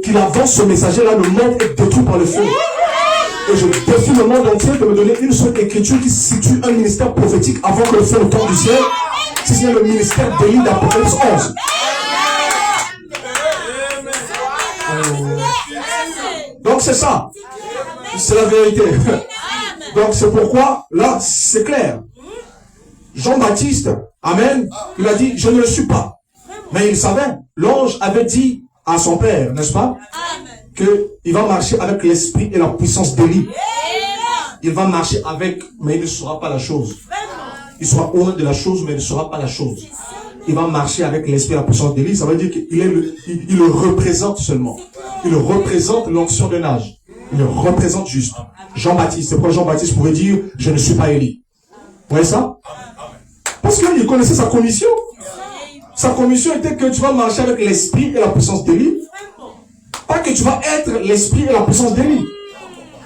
qu'il avance ce messager-là, le monde est détruit par le feu. Et je défie le monde entier de me donner une seule écriture qui situe un ministère prophétique avant que le feu ne tombe du ciel, si ce n'est le ministère d'Élie d'Apocalypse 11. Donc c'est ça. C'est la vérité. Donc c'est pourquoi, là, c'est clair. Jean-Baptiste, amen, il a dit, je ne le suis pas. Mais il savait, l'ange avait dit à son père, n'est-ce pas, qu'il va marcher avec l'esprit et la puissance d'Élie. Il va marcher avec, mais il ne saura pas la chose. Il sera au de la chose, mais il ne saura pas la chose. Il va marcher avec l'esprit et la puissance d'Élie. Ça veut dire qu'il le représente seulement. Il représente l'onction de nage. Il le représente juste. Jean-Baptiste, c'est pourquoi Jean-Baptiste pouvait dire, je ne suis pas Élie. Vous voyez ça? Parce qu'il connaissait sa commission. Sa commission était que tu vas marcher avec l'esprit et la puissance d'Élie. Pas que tu vas être l'esprit et la puissance d'Élie.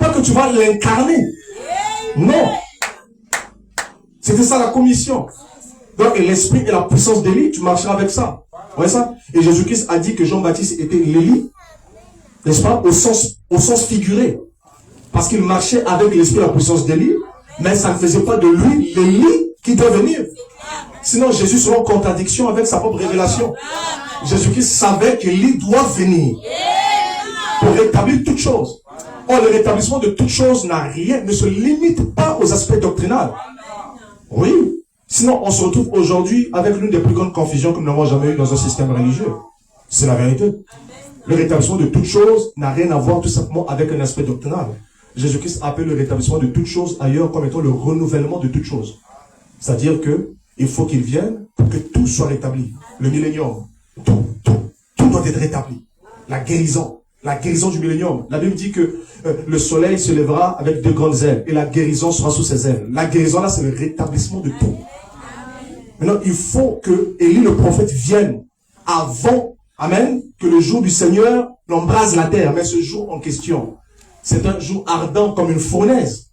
Pas que tu vas l'incarner. Non. C'était ça la commission. Donc l'esprit et la puissance d'Élie, tu marcheras avec ça. Vous voyez ça? Et Jésus-Christ a dit que Jean-Baptiste était l'Élie, n'est-ce pas? Au sens figuré. Parce qu'il marchait avec l'esprit et la puissance d'Élie, mais ça ne faisait pas de lui l'Élie qui doit venir. Sinon Jésus serait en contradiction avec sa propre révélation. Jésus-Christ savait qu'Élie doit venir pour rétablir toutes choses. Or, le rétablissement de toutes choses ne se limite pas aux aspects doctrinaux. Oui. Sinon, on se retrouve aujourd'hui avec l'une des plus grandes confusions que nous n'avons jamais eues dans un système religieux. C'est la vérité. Le rétablissement de toutes choses n'a rien à voir tout simplement avec un aspect doctrinal. Jésus-Christ appelle le rétablissement de toutes choses ailleurs comme étant le renouvellement de toutes choses. C'est-à-dire que il faut qu'il vienne pour que tout soit rétabli. Le millénium, tout doit être rétabli. La guérison du millénium. La Bible dit que le soleil se lèvera avec 2 grandes ailes et la guérison sera sous ses ailes. La guérison là, c'est le rétablissement de tout. Maintenant, il faut que Élie le prophète vienne avant, amen, que le jour du Seigneur n'embrase la terre. Mais ce jour en question, c'est un jour ardent comme une fournaise.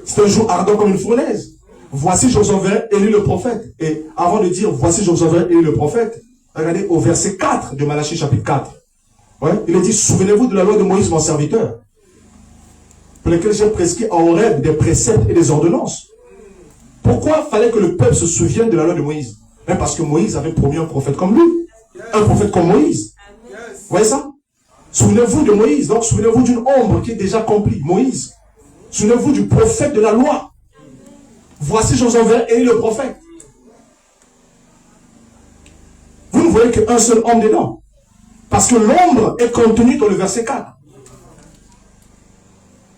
C'est un jour ardent comme une fournaise. Voici, je vous enverrai Élie le prophète. Et avant de dire, voici, je vous enverrai Élie le prophète, regardez au verset 4 de Malachie chapitre 4. Ouais, il est dit, souvenez-vous de la loi de Moïse, mon serviteur, pour laquelle j'ai prescrit à Horeb des préceptes et des ordonnances. Pourquoi fallait que le peuple se souvienne de la loi de Moïse? Même parce que Moïse avait promis un prophète comme lui. Un prophète comme Moïse. Vous voyez ça? Souvenez-vous de Moïse. Donc, souvenez-vous d'une ombre qui est déjà accomplie. Moïse. Souvenez-vous du prophète de la loi. Voici, je vous enverrai Élie le prophète. Vous ne voyez qu'un seul homme dedans. Parce que l'ombre est contenue dans le verset 4.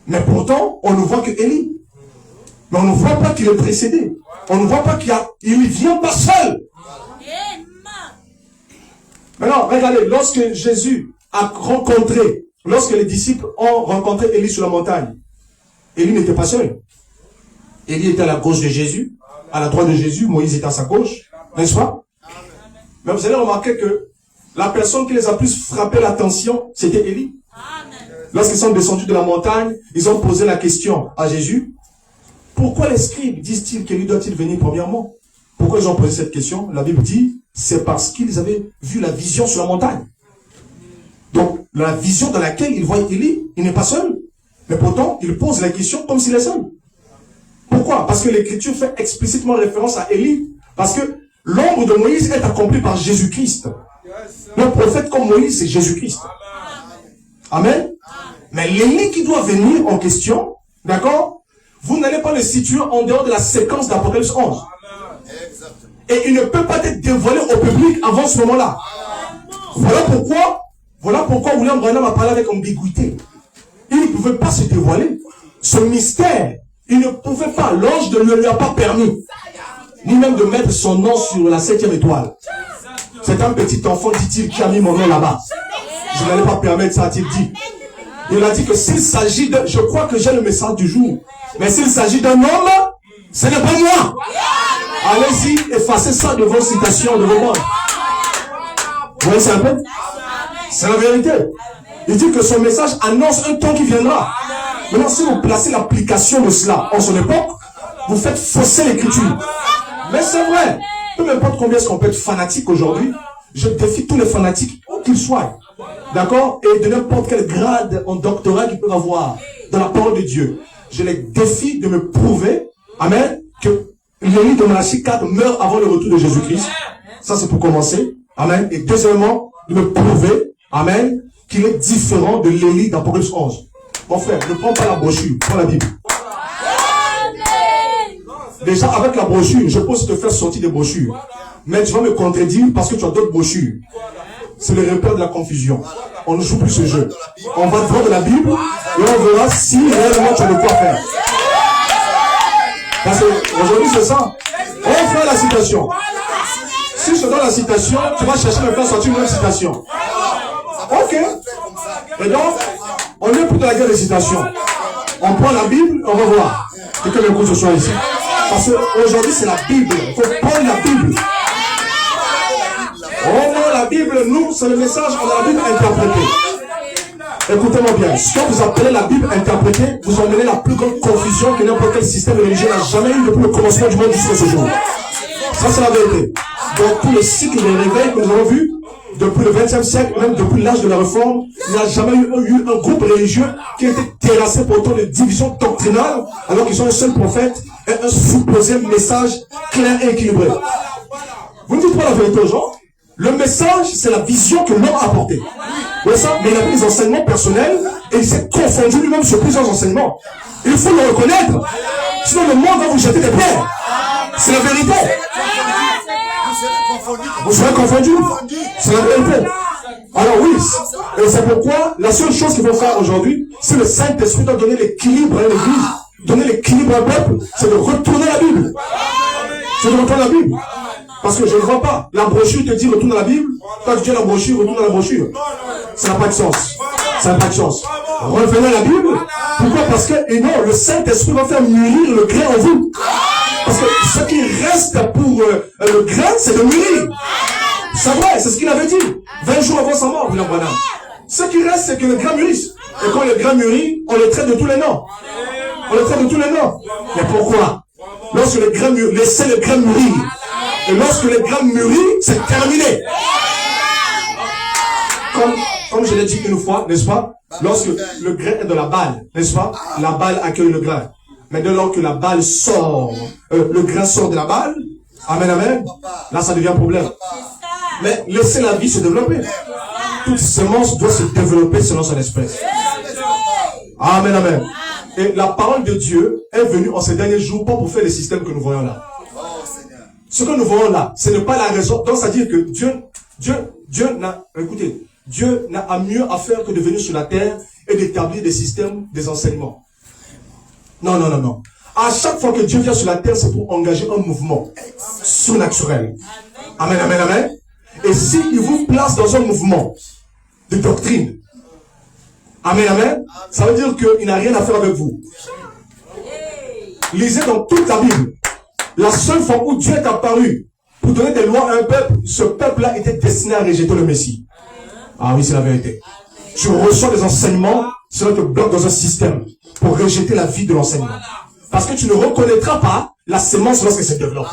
Mais pourtant, on ne voit que Élie. Mais on ne voit pas qu'il est précédé. On ne voit pas il ne vient pas seul. Maintenant, regardez, lorsque Jésus a rencontré, lorsque les disciples ont rencontré Élie sur la montagne, Élie n'était pas seul. Élie était à la gauche de Jésus, à la droite de Jésus, Moïse était à sa gauche, n'est-ce pas? Mais vous allez remarquer que la personne qui les a plus frappé l'attention, c'était Élie. lorsqu'ils sont descendus de la montagne, ils ont posé la question à Jésus. Pourquoi les scribes disent-ils que lui doit-il venir premièrement? Pourquoi ils ont posé cette question? La Bible dit, c'est parce qu'ils avaient vu la vision sur la montagne. Donc, la vision dans laquelle ils voient Élie, il n'est pas seul. Mais pourtant, il pose la question comme s'il est seul. Pourquoi? Parce que l'Écriture fait explicitement référence à Élie. Parce que l'ombre de Moïse est accomplie par Jésus-Christ. Le prophète comme Moïse, c'est Jésus-Christ. Amen. Mais l'Élie qui doit venir en question, d'accord, vous n'allez pas le situer en dehors de la séquence d'Apocalypse 11. Et il ne peut pas être dévoilé au public avant ce moment-là. Voilà pourquoi William Branham a parlé avec ambiguïté. Il ne pouvait pas se dévoiler. Ce mystère, il ne pouvait pas. L'ange ne lui a pas permis, ni même de mettre son nom sur la 7e étoile. C'est un petit enfant, dit-il, qui a mis mon nom là-bas. Je n'allais pas permettre ça, a-t-il dit. Il a dit que s'il s'agit de... Je crois que j'ai le message du jour. Mais s'il s'agit d'un homme, ce n'est pas moi. Allez-y, effacez ça de vos citations, de vos mots. Vous voyez ça un peu? C'est la vérité. Il dit que son message annonce un temps qui viendra. Maintenant, si vous placez l'application de cela en son époque, vous faites fausser l'écriture. Mais c'est vrai. Peu importe combien est-ce qu'on peut être fanatique aujourd'hui, je défie tous les fanatiques, où qu'ils soient. D'accord? Et de n'importe quel grade en doctorat qu'ils peuvent avoir dans la parole de Dieu. Je les défie de me prouver, amen, que l'Élie de Malachie 4 meurt avant le retour de Jésus-Christ. Ça, c'est pour commencer. Amen. Et deuxièmement, de me prouver, amen, qu'il est différent de l'Élie d'Apocalypse 11. Mon frère, ne prends pas la brochure, prends la Bible. Déjà, avec la brochure, je peux te faire sortir des brochures. Mais tu vas me contredire parce que tu as d'autres brochures. C'est le repère de la confusion. On ne joue plus ce jeu. On va devant de la Bible et on verra si réellement tu as de quoi faire. Parce qu'aujourd'hui, c'est ça. On fait la citation. Si je te donne la citation, tu vas chercher à me faire sortir une autre citation. Ok. Et donc, on est pour la guerre des citations. On prend la Bible, on va voir. Quelqu'un m'écoute ce soir ici. Parce qu'aujourd'hui, c'est la Bible. Il faut prendre la Bible. On a la Bible, nous, c'est le message, on a la Bible interprétée. Écoutez-moi bien. Ce que vous appelez la Bible interprétée, vous emmenez la plus grande confusion que n'importe quel système religieux n'a jamais eu depuis le commencement du monde jusqu'à ce jour. Ça, c'est la vérité. Donc, tout le cycle des réveils que nous avons vu, depuis le XXe siècle, même depuis l'âge de la Réforme, il n'y a jamais eu un groupe religieux qui a été terrassé pour autant de divisions doctrinales, alors qu'ils sont un seul prophète et un supposé message clair et équilibré. Vous ne dites pas la vérité aux gens. Le message, c'est la vision que l'homme a apportée. Vous voyez ça? Mais il a pris des enseignements personnels et il s'est confondu lui-même sur plusieurs enseignements. Il faut le reconnaître. Sinon, le monde va vous jeter des pierres. C'est la vérité. Vous serez confondus. C'est la vérité. Alors oui, et c'est pourquoi la seule chose qu'il faut faire aujourd'hui, c'est le Saint-Esprit doit donner l'équilibre à l'église, donner l'équilibre au peuple, c'est de retourner la Bible. C'est de retourner la Bible. Parce que je ne vois pas. La brochure te dit retourne à la Bible. Quand tu dis la brochure, retourne à la brochure. Ça n'a pas de sens. Ça n'a pas de sens. Revenez à la Bible. Pourquoi? Parce que, et non, le Saint-Esprit va faire mûrir le grain en vous. Parce que ce qui reste pour le grain, c'est de mûrir. C'est vrai, c'est ce qu'il avait dit. 20 jours avant sa mort, William Branham. Ce qui reste, c'est que le grain mûrisse. Et quand le grain mûrit, on le traite de tous les noms. On le traite de tous les noms. Mais pourquoi? Lorsque le grain mûrit, laissez le grain mûrir. Et lorsque le grain mûrit, c'est terminé. Comme je l'ai dit une fois, n'est-ce pas? Lorsque le grain est dans la balle, n'est-ce pas? La balle accueille le grain. Mais dès lors que la balle sort, le grain sort de la balle, amen, amen, là ça devient un problème. Mais laissez la vie se développer. Toute semence doit se développer selon son espèce. Amen, amen. Et la parole de Dieu est venue en ces derniers jours, pas pour faire les systèmes que nous voyons là. Ce que nous voyons là, ce n'est pas la raison. Donc, c'est-à-dire que Dieu n'a à mieux à faire que de venir sur la terre et d'établir des systèmes, des enseignements. Non, non, non, non. À chaque fois que Dieu vient sur la terre, c'est pour engager un mouvement surnaturel. Amen, amen, amen. Et s'il vous place dans un mouvement de doctrine, amen, amen, ça veut dire qu'il n'a rien à faire avec vous. Lisez dans toute la Bible. La seule fois où Dieu est apparu pour donner des lois à un peuple, ce peuple-là était destiné à rejeter le Messie. Ah oui, c'est la vérité. Tu reçois des enseignements, cela te bloque dans un système pour rejeter la vie de l'enseignement. Parce que tu ne reconnaîtras pas la sémence lorsqu'elle se développe.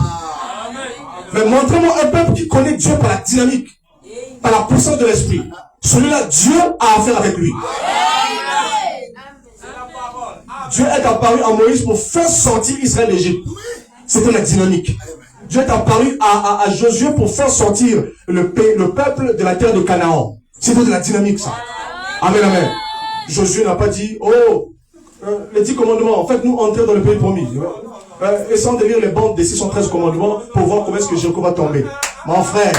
Mais montrez-moi un peuple qui connaît Dieu par la dynamique, par la puissance de l'esprit. Celui-là, Dieu a affaire avec lui. Dieu est apparu à Moïse pour faire sortir Israël d'Égypte. C'était la dynamique. Dieu est apparu à Josué pour faire sortir le peuple de la terre de Canaan. C'était de la dynamique, ça. Amen, amen. Josué n'a pas dit, les 10 commandements, faites-nous entrer dans le pays promis. Essayons de lire les bandes des 613 commandements pour voir comment est-ce que Jéricho va tomber. Mon frère,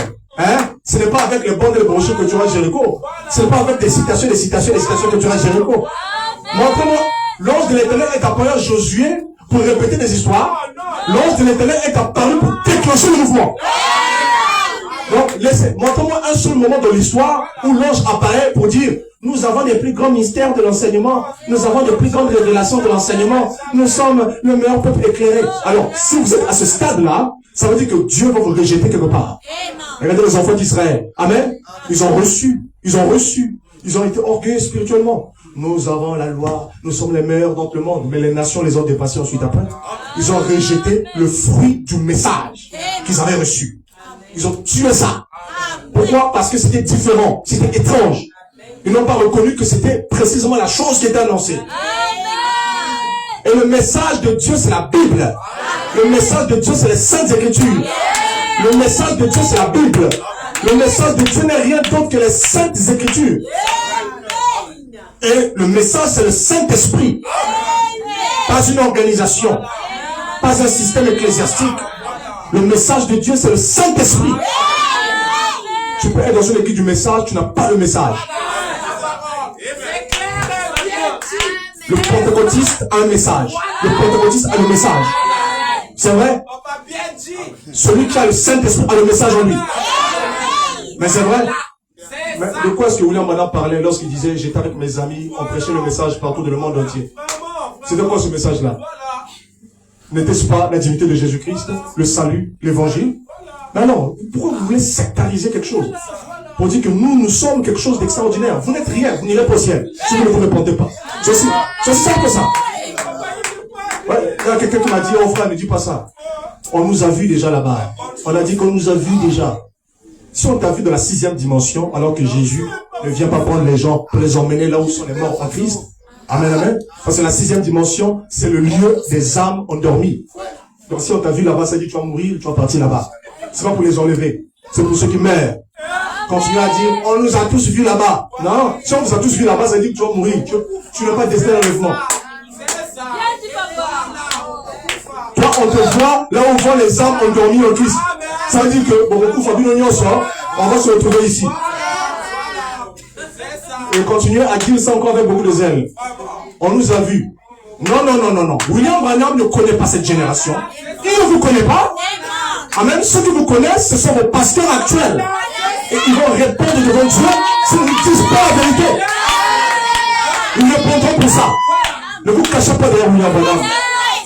ce n'est pas avec les bandes et les brochures que tu auras Jéricho. Ce n'est pas avec des citations que tu auras Jéricho. Montre-moi, l'ange de l'Éternel est apparu à Josué pour répéter des histoires. L'ange de l'Éternel est apparu pour déclencher le mouvement. Donc, montre-moi un seul moment de l'histoire où l'ange apparaît pour dire, nous avons les plus grands mystères de l'enseignement, nous avons les plus grandes révélations de l'enseignement, nous sommes le meilleur peuple éclairé. Alors, si vous êtes à ce stade-là, ça veut dire que Dieu va vous rejeter quelque part. Regardez les enfants d'Israël. Amen. Ils ont reçu. Ils ont été orgueilleux spirituellement. Nous avons la loi, nous sommes les meilleurs dans le monde, mais les nations les ont dépassés ensuite après. Ils ont rejeté le fruit du message qu'ils avaient reçu. Ils ont tué ça. Pourquoi? Parce que c'était différent, c'était étrange. Ils n'ont pas reconnu que c'était précisément la chose qui était annoncée. Et le message de Dieu, c'est la Bible. Le message de Dieu, c'est les Saintes Écritures. Le message de Dieu, c'est la Bible. Le message de Dieu n'est rien d'autre que les Saintes Écritures. Et le message, c'est le Saint-Esprit. Pas une organisation. Pas un système ecclésiastique. Le message de Dieu, c'est le Saint-Esprit. Tu peux être dans une équipe du message, tu n'as pas le message. Le pentecôtiste a un message. Le pentecôtiste a le message. C'est vrai? Celui qui a le Saint-Esprit a le message en lui. Mais c'est vrai? Mais de quoi est-ce que William Branham parlait lorsqu'il disait, j'étais avec mes amis, on prêchait le message partout dans le monde entier? C'est de quoi ce message-là? N'était-ce pas la divinité de Jésus-Christ, le salut, l'évangile? Mais non, pourquoi vous voulez sectariser quelque chose? Pour dire que nous sommes quelque chose d'extraordinaire. Vous n'êtes rien, vous n'irez pas au ciel si vous ne vous répondez pas. C'est simple ça. Ouais, il y a quelqu'un qui m'a dit, oh frère, ne dis pas ça. On nous a vus déjà là-bas. On a dit qu'on nous a vus déjà. Si on t'a vu dans la 6e dimension, alors que Jésus ne vient pas prendre les gens pour les emmener là où sont les morts en Christ. Amen, amen. Parce que la 6e dimension, c'est le lieu des âmes endormies. Donc si on t'a vu là-bas, ça dit que tu vas mourir, tu vas partir là-bas. C'est pas pour les enlever. C'est pour ceux qui meurent. Continue à dire, on nous a tous vus là-bas. Non, si on nous a tous vus là-bas, ça dit que tu vas mourir. Tu n'as pas destiné l'enlèvement. Toi, on te voit là où on voit les âmes endormies en Christ. Ça veut dire que, bon, beaucoup Fabien sort, on va se retrouver ici. Et continuer à dire ça encore avec beaucoup de zèle. On nous a vus. Non. William Branham ne connaît pas cette génération. Il ne vous connaît pas. Amen. Ceux qui vous connaissent, ce sont vos pasteurs actuels. Et ils vont répondre devant Dieu s'ils ne disent pas la vérité. Ils répondront pour ça. Ne vous cachez pas derrière William Branham.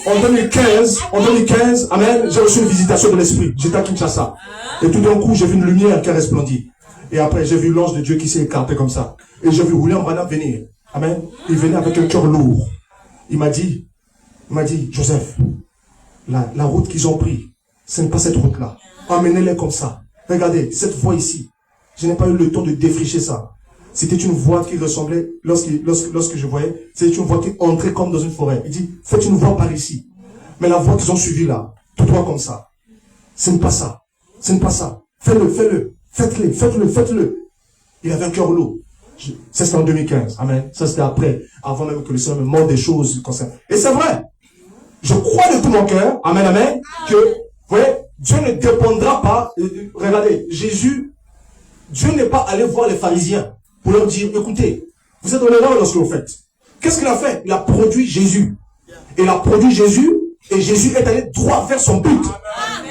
En 2015, amen, j'ai reçu une visitation de l'esprit. J'étais à Kinshasa. Et tout d'un coup, j'ai vu une lumière qui a resplendi. Et après, j'ai vu l'ange de Dieu qui s'est écarté comme ça. Et j'ai vu William Branham venir. Amen. Il venait avec un cœur lourd. Il m'a dit, Joseph, la route qu'ils ont prise, ce n'est pas cette route-là. Emmenez-les comme ça. Regardez, cette voie ici. Je n'ai pas eu le temps de défricher ça. C'était une voie qui ressemblait, lorsque je voyais, c'était une voie qui entrait comme dans une forêt. Il dit, faites une voie par ici. Mais la voie qu'ils ont suivie là, tout droit comme ça. Ce n'est pas ça. Ce n'est pas ça. Faites-le. Faites-le. Il avait un cœur lourd. Ça c'était en 2015. Amen. Ça c'était après. Avant même que le Seigneur me montre des choses concernant. Et c'est vrai. Je crois de tout mon cœur. Amen, amen. Que, vous voyez, Dieu ne dépendra pas. Regardez, Dieu n'est pas allé voir les pharisiens pour leur dire, écoutez, vous êtes dans l'erreur lorsque vous faites. Qu'est-ce qu'il a fait? Il a produit Jésus. Et il a produit Jésus, et Jésus est allé droit vers son but.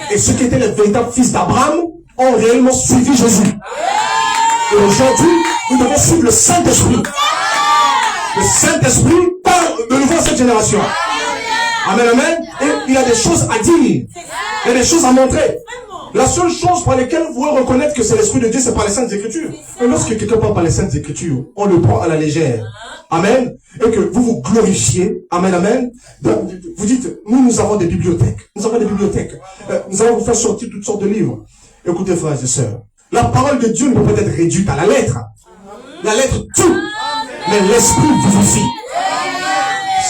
Et ceux qui étaient les véritables fils d'Abraham ont réellement suivi Jésus. Et aujourd'hui, nous devons suivre le Saint-Esprit. Le Saint-Esprit parle de nouveau à cette génération. Amen, amen. Et il y a des choses à dire. Il y a des choses à montrer. La seule chose par laquelle vous pouvez reconnaître que c'est l'Esprit de Dieu, c'est par les Saintes Écritures. Et lorsque quelqu'un parle par les Saintes Écritures, on le prend à la légère. Amen. Et que vous vous glorifiez. Amen, amen. Vous dites, nous avons des bibliothèques. Nous avons des bibliothèques. Nous allons vous faire sortir toutes sortes de livres. Écoutez, frères et sœurs. La parole de Dieu ne peut pas être réduite à la lettre. La lettre tue. Mais l'Esprit vivifie.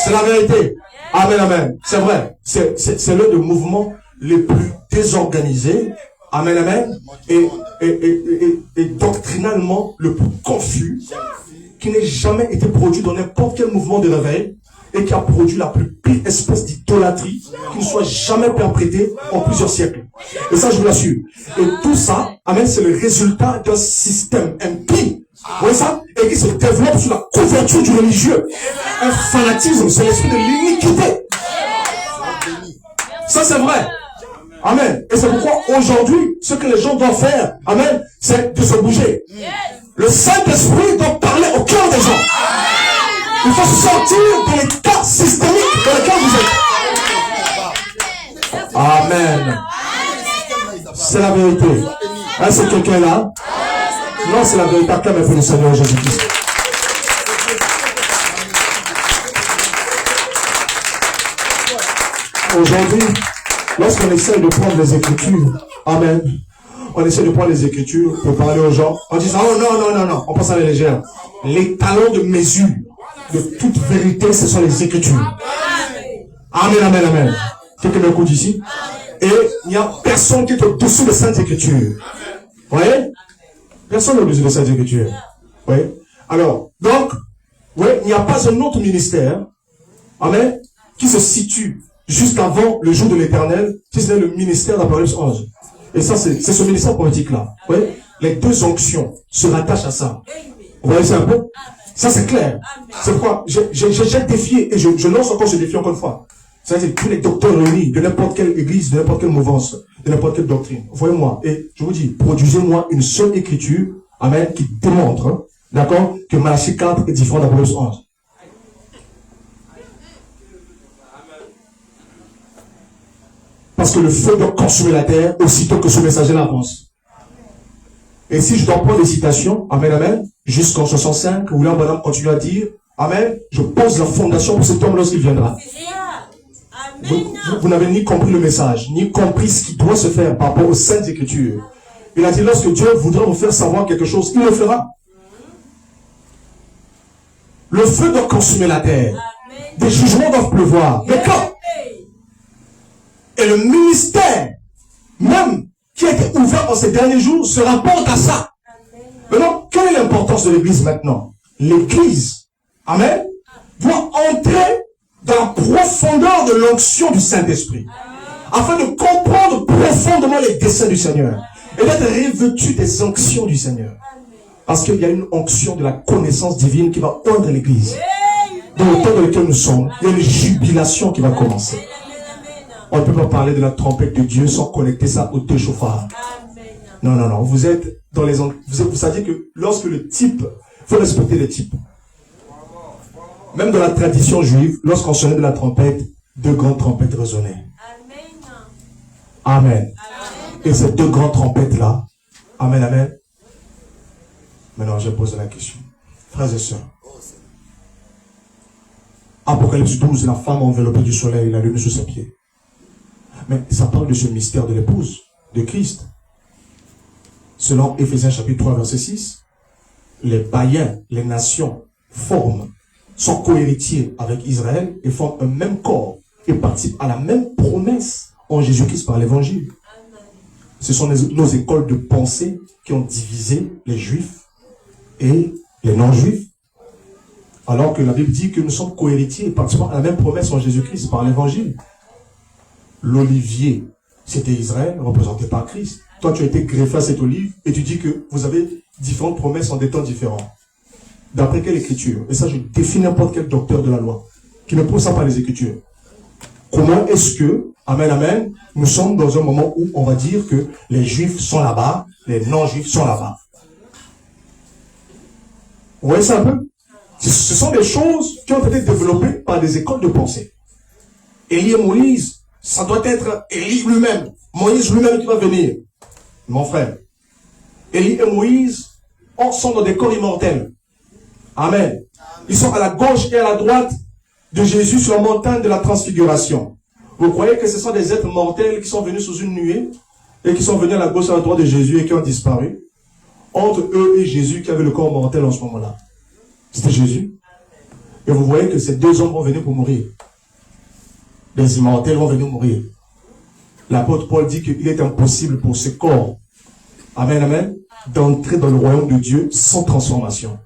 C'est la vérité. Amen, amen. C'est vrai. C'est l'un des mouvements les plus désorganisés. Amen, amen. Et doctrinalement le plus confus, qui n'ait jamais été produit dans n'importe quel mouvement de réveil, et qui a produit la plus pire espèce d'idolâtrie qui ne soit jamais perpétrée en plusieurs siècles. Et ça, je vous l'assure. Et tout ça, amen, c'est le résultat d'un système impie. Vous voyez ça? Et qui se développe sous la couverture du religieux. Un fanatisme, c'est l'esprit de l'iniquité. Ça, c'est vrai. Amen. Et c'est pourquoi aujourd'hui, ce que les gens doivent faire, amen, c'est de se bouger. Le Saint-Esprit doit parler au cœur des gens. Il faut sortir de l'état systémique dans lequel vous êtes. Amen. C'est la vérité. Hein, c'est quelqu'un là? Non, c'est la vérité. Acclame un peu le Seigneur Jésus-Christ. Aujourd'hui, lorsqu'on essaie de prendre les Écritures, amen, on essaie de prendre les Écritures pour parler aux gens en disant, oh non, on passe à la légère. Les talons de mesure de toute vérité, ce sont les Écritures. Amen, amen, amen. Quelqu'un m'écoute ici? Et il n'y a personne qui est au-dessus des Saintes Écritures. Vous voyez? Personne n'est au-dessus des Saintes Écritures. Vous voyez? Alors, donc, ouais, il n'y a pas un autre ministère, amen, qui se situe juste avant le jour de l'Éternel, si ce n'est le ministère d'Apocalypse 11. Et ça, c'est ce ministère politique-là. Vous voyez? Les deux onctions se rattachent à ça. Vous voyez ça un peu? Ça, c'est clair. C'est pourquoi j'ai défié, et je lance encore ce défi encore une fois. C'est-à-dire tous les docteurs réunis de n'importe quelle église, de n'importe quelle mouvance, de n'importe quelle doctrine. Voyez-moi, et je vous dis, produisez-moi une seule écriture, amen, qui démontre, hein, d'accord, que Malachie 4 est différent d'Apocalypse 11. Parce que le feu doit consumer la terre aussitôt que ce messager avance. Et si je dois prendre des citations, amen, amen, jusqu'en 65, William Branham continue à dire, amen, je pose la fondation pour cet homme lorsqu'il viendra. Vous n'avez ni compris le message, ni compris ce qui doit se faire par rapport aux Saintes Écritures. Il a dit, lorsque Dieu voudra vous faire savoir quelque chose, il le fera. Le feu doit consumer la terre. Des jugements doivent pleuvoir. Mais quand? Et le ministère, même qui a été ouvert en ces derniers jours, se rapporte à ça. Maintenant, quelle est l'importance de l'Église maintenant? L'Église, amen, doit entrer dans la profondeur de l'onction du Saint-Esprit, afin de comprendre profondément les desseins du Seigneur, et d'être revêtu des onctions du Seigneur. Parce qu'il y a une onction de la connaissance divine qui va oindre l'Église. Dans le temps dans lequel nous sommes, il y a une jubilation qui va commencer. On ne peut pas parler de la trompette de Dieu sans connecter ça au deux chauffards. Non. Vous êtes dans les... Vous savez que lorsque le type... Il faut respecter les types. Même dans la tradition juive, lorsqu'on sonnait de la trompette, deux grandes trompettes résonnaient. Amen. Et ces deux grandes trompettes-là, amen, amen. Maintenant, je pose la question. Frères et sœurs, Apocalypse 12, la femme enveloppée du soleil, la lune sous ses pieds. Mais ça parle de ce mystère de l'épouse, de Christ. Selon Éphésiens chapitre 3, verset 6, les païens, les nations, sont cohéritiers avec Israël et forment un même corps et participent à la même promesse en Jésus-Christ par l'évangile. Ce sont nos écoles de pensée qui ont divisé les juifs et les non-juifs. Alors que la Bible dit que nous sommes cohéritiers et participants à la même promesse en Jésus-Christ par l'évangile. L'olivier, c'était Israël, représenté par Christ. Toi, tu as été greffé à cette olive et tu dis que vous avez différentes promesses en des temps différents. D'après quelle écriture? Et ça, je défie n'importe quel docteur de la loi qui ne pose ça par les écritures. Comment est-ce que, amen, amen, nous sommes dans un moment où on va dire que les juifs sont là-bas, les non-juifs sont là-bas? Vous voyez ça un peu? Ce sont des choses qui ont été développées par des écoles de pensée. Élie et Moïse, ça doit être Élie lui-même, Moïse lui-même qui va venir. Mon frère, Élie et Moïse sont dans des corps immortels. Amen. Ils sont à la gauche et à la droite de Jésus sur la montagne de la transfiguration. Vous croyez que ce sont des êtres mortels qui sont venus sous une nuée et qui sont venus à la gauche et à la droite de Jésus et qui ont disparu? Entre eux et Jésus qui avait le corps mortel en ce moment-là, c'était Jésus. Et vous voyez que ces deux hommes vont venir pour mourir. Les immortels vont venir mourir. L'apôtre Paul dit qu'il est impossible pour ce corps, amen, amen, d'entrer dans le royaume de Dieu sans transformation.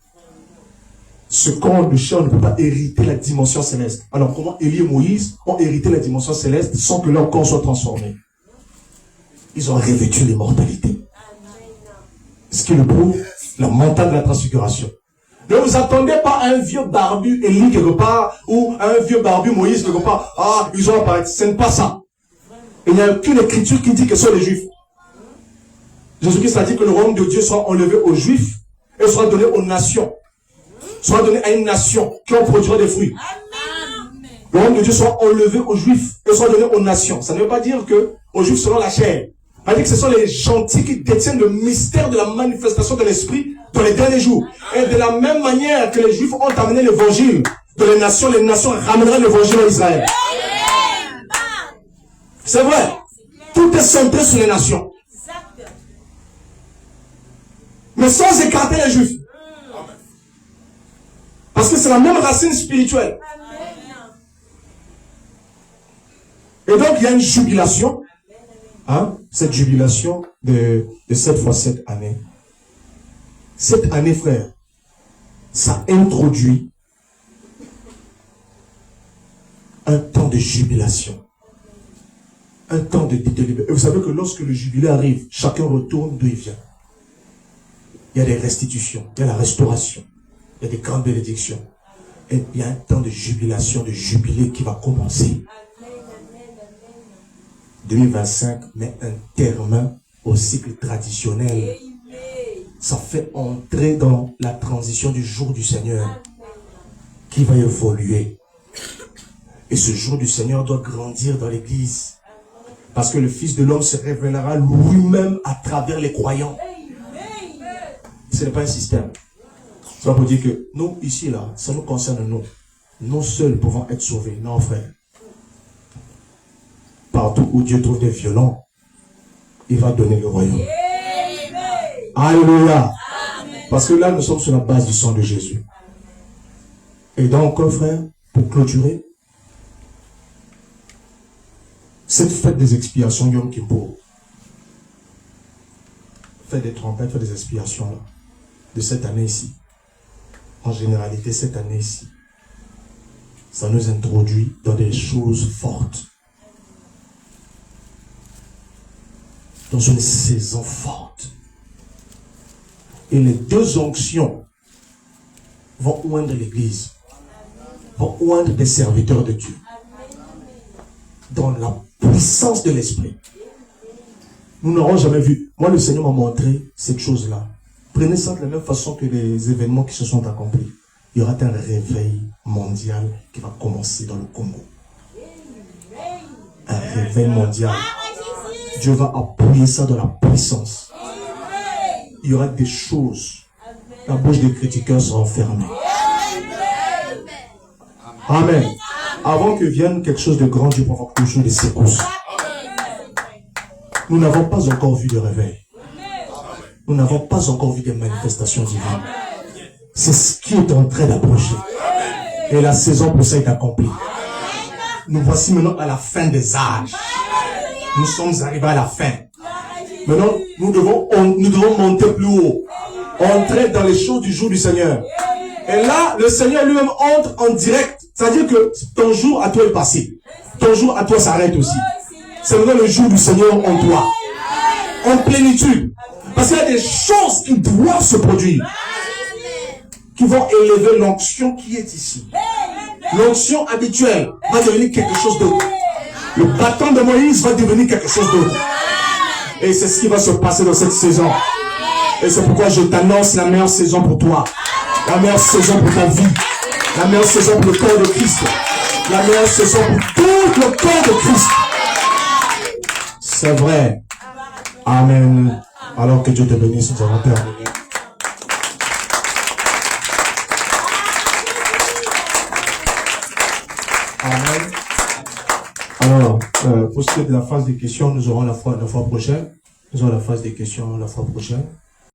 Ce corps de chair ne peut pas hériter la dimension céleste. Alors comment Élie et Moïse ont hérité la dimension céleste sans que leur corps soit transformé? Ils ont revêtu l'immortalité. Ce qui le prouve, la montagne de la transfiguration. Ne vous attendez pas à un vieux barbu Élie quelque part, ou à un vieux barbu Moïse quelque part. Ah, ils ont apparaître. Ce n'est pas ça. Il n'y a aucune écriture qui dit que ce sont les Juifs. Jésus-Christ a dit que le royaume de Dieu sera enlevé aux Juifs et sera donné aux nations. Sera donné à une nation qui en produira des fruits. Amen. Le royaume de Dieu sera enlevé aux Juifs et sera donné aux nations. Ça ne veut pas dire que aux Juifs selon la chair. Ça veut dire que ce sont les gentils qui détiennent le mystère de la manifestation de l'Esprit dans les derniers jours. Et de la même manière que les Juifs ont amené l'évangile dans les nations ramèneront l'évangile en Israël. C'est vrai. Tout est centré sur les nations. Mais sans écarter les Juifs. Parce que c'est la même racine spirituelle. Et donc il y a une jubilation. Hein? Cette jubilation de 7 fois 7 années. Cette année, frère, ça introduit un temps de jubilation. Un temps de liberté. Et vous savez que lorsque le jubilé arrive, chacun retourne d'où il vient. Il y a des restitutions, il y a la restauration, il y a des grandes bénédictions. Et il y a un temps de jubilation, de jubilé qui va commencer. 2025 met un terme au cycle traditionnel. Ça fait entrer dans la transition du jour du Seigneur qui va évoluer. Et ce jour du Seigneur doit grandir dans l'église. Parce que le Fils de l'homme se révélera lui-même à travers les croyants. Ce n'est pas un système. C'est pas pour dire que nous, ici, là, ça nous concerne nous. Nous seuls pouvons être sauvés. Non, frère. Partout où Dieu trouve des violents, il va donner le royaume. Alléluia. Parce que là, nous sommes sur la base du sang de Jésus. Et donc, frère, pour clôturer, cette fête des expiations, Yom Kippour, fête des trompettes, fête des expiations, là, de cette année ici, en généralité, cette année ici, ça nous introduit dans des choses fortes. Dans une saison forte. Et les deux onctions vont oindre l'église, vont oindre des serviteurs de Dieu. Dans la puissance de l'esprit. Nous n'aurons jamais vu. Moi, le Seigneur m'a montré cette chose-là. Prenez ça de la même façon que les événements qui se sont accomplis. Il y aura un réveil mondial qui va commencer dans le Congo. Un réveil mondial. Dieu va appuyer ça dans la puissance. Il y aura des choses. La bouche des critiqueurs sera fermée. Amen. Avant que vienne quelque chose de grand, Dieu provoque toujours des secousses. Nous n'avons pas encore vu de réveil. Nous n'avons pas encore vu des manifestations divines. C'est ce qui est en train d'approcher. Et la saison pour ça est accomplie. Nous voici maintenant à la fin des âges. Nous sommes arrivés à la fin. Maintenant, nous devons monter plus haut. Entrer dans les choses du jour du Seigneur. Et là, le Seigneur lui-même entre en direct. C'est-à-dire que ton jour à toi est passé. Ton jour à toi s'arrête aussi. C'est maintenant le jour du Seigneur en toi. En plénitude. Parce qu'il y a des choses qui doivent se produire. Qui vont élever l'onction qui est ici. L'onction habituelle va devenir quelque chose d'autre. Le bâton de Moïse va devenir quelque chose d'autre. Et c'est ce qui va se passer dans cette saison. Et c'est pourquoi je t'annonce la meilleure saison pour toi. La meilleure saison pour ta vie. La meilleure saison pour le corps de Christ. La meilleure saison pour tout le corps de Christ. C'est vrai. Amen. Alors que Dieu te bénisse, nous allons terminer. Amen. Alors, pour ce qui est de la phase des questions, nous aurons la fois prochaine. Nous aurons la phase des questions la fois prochaine.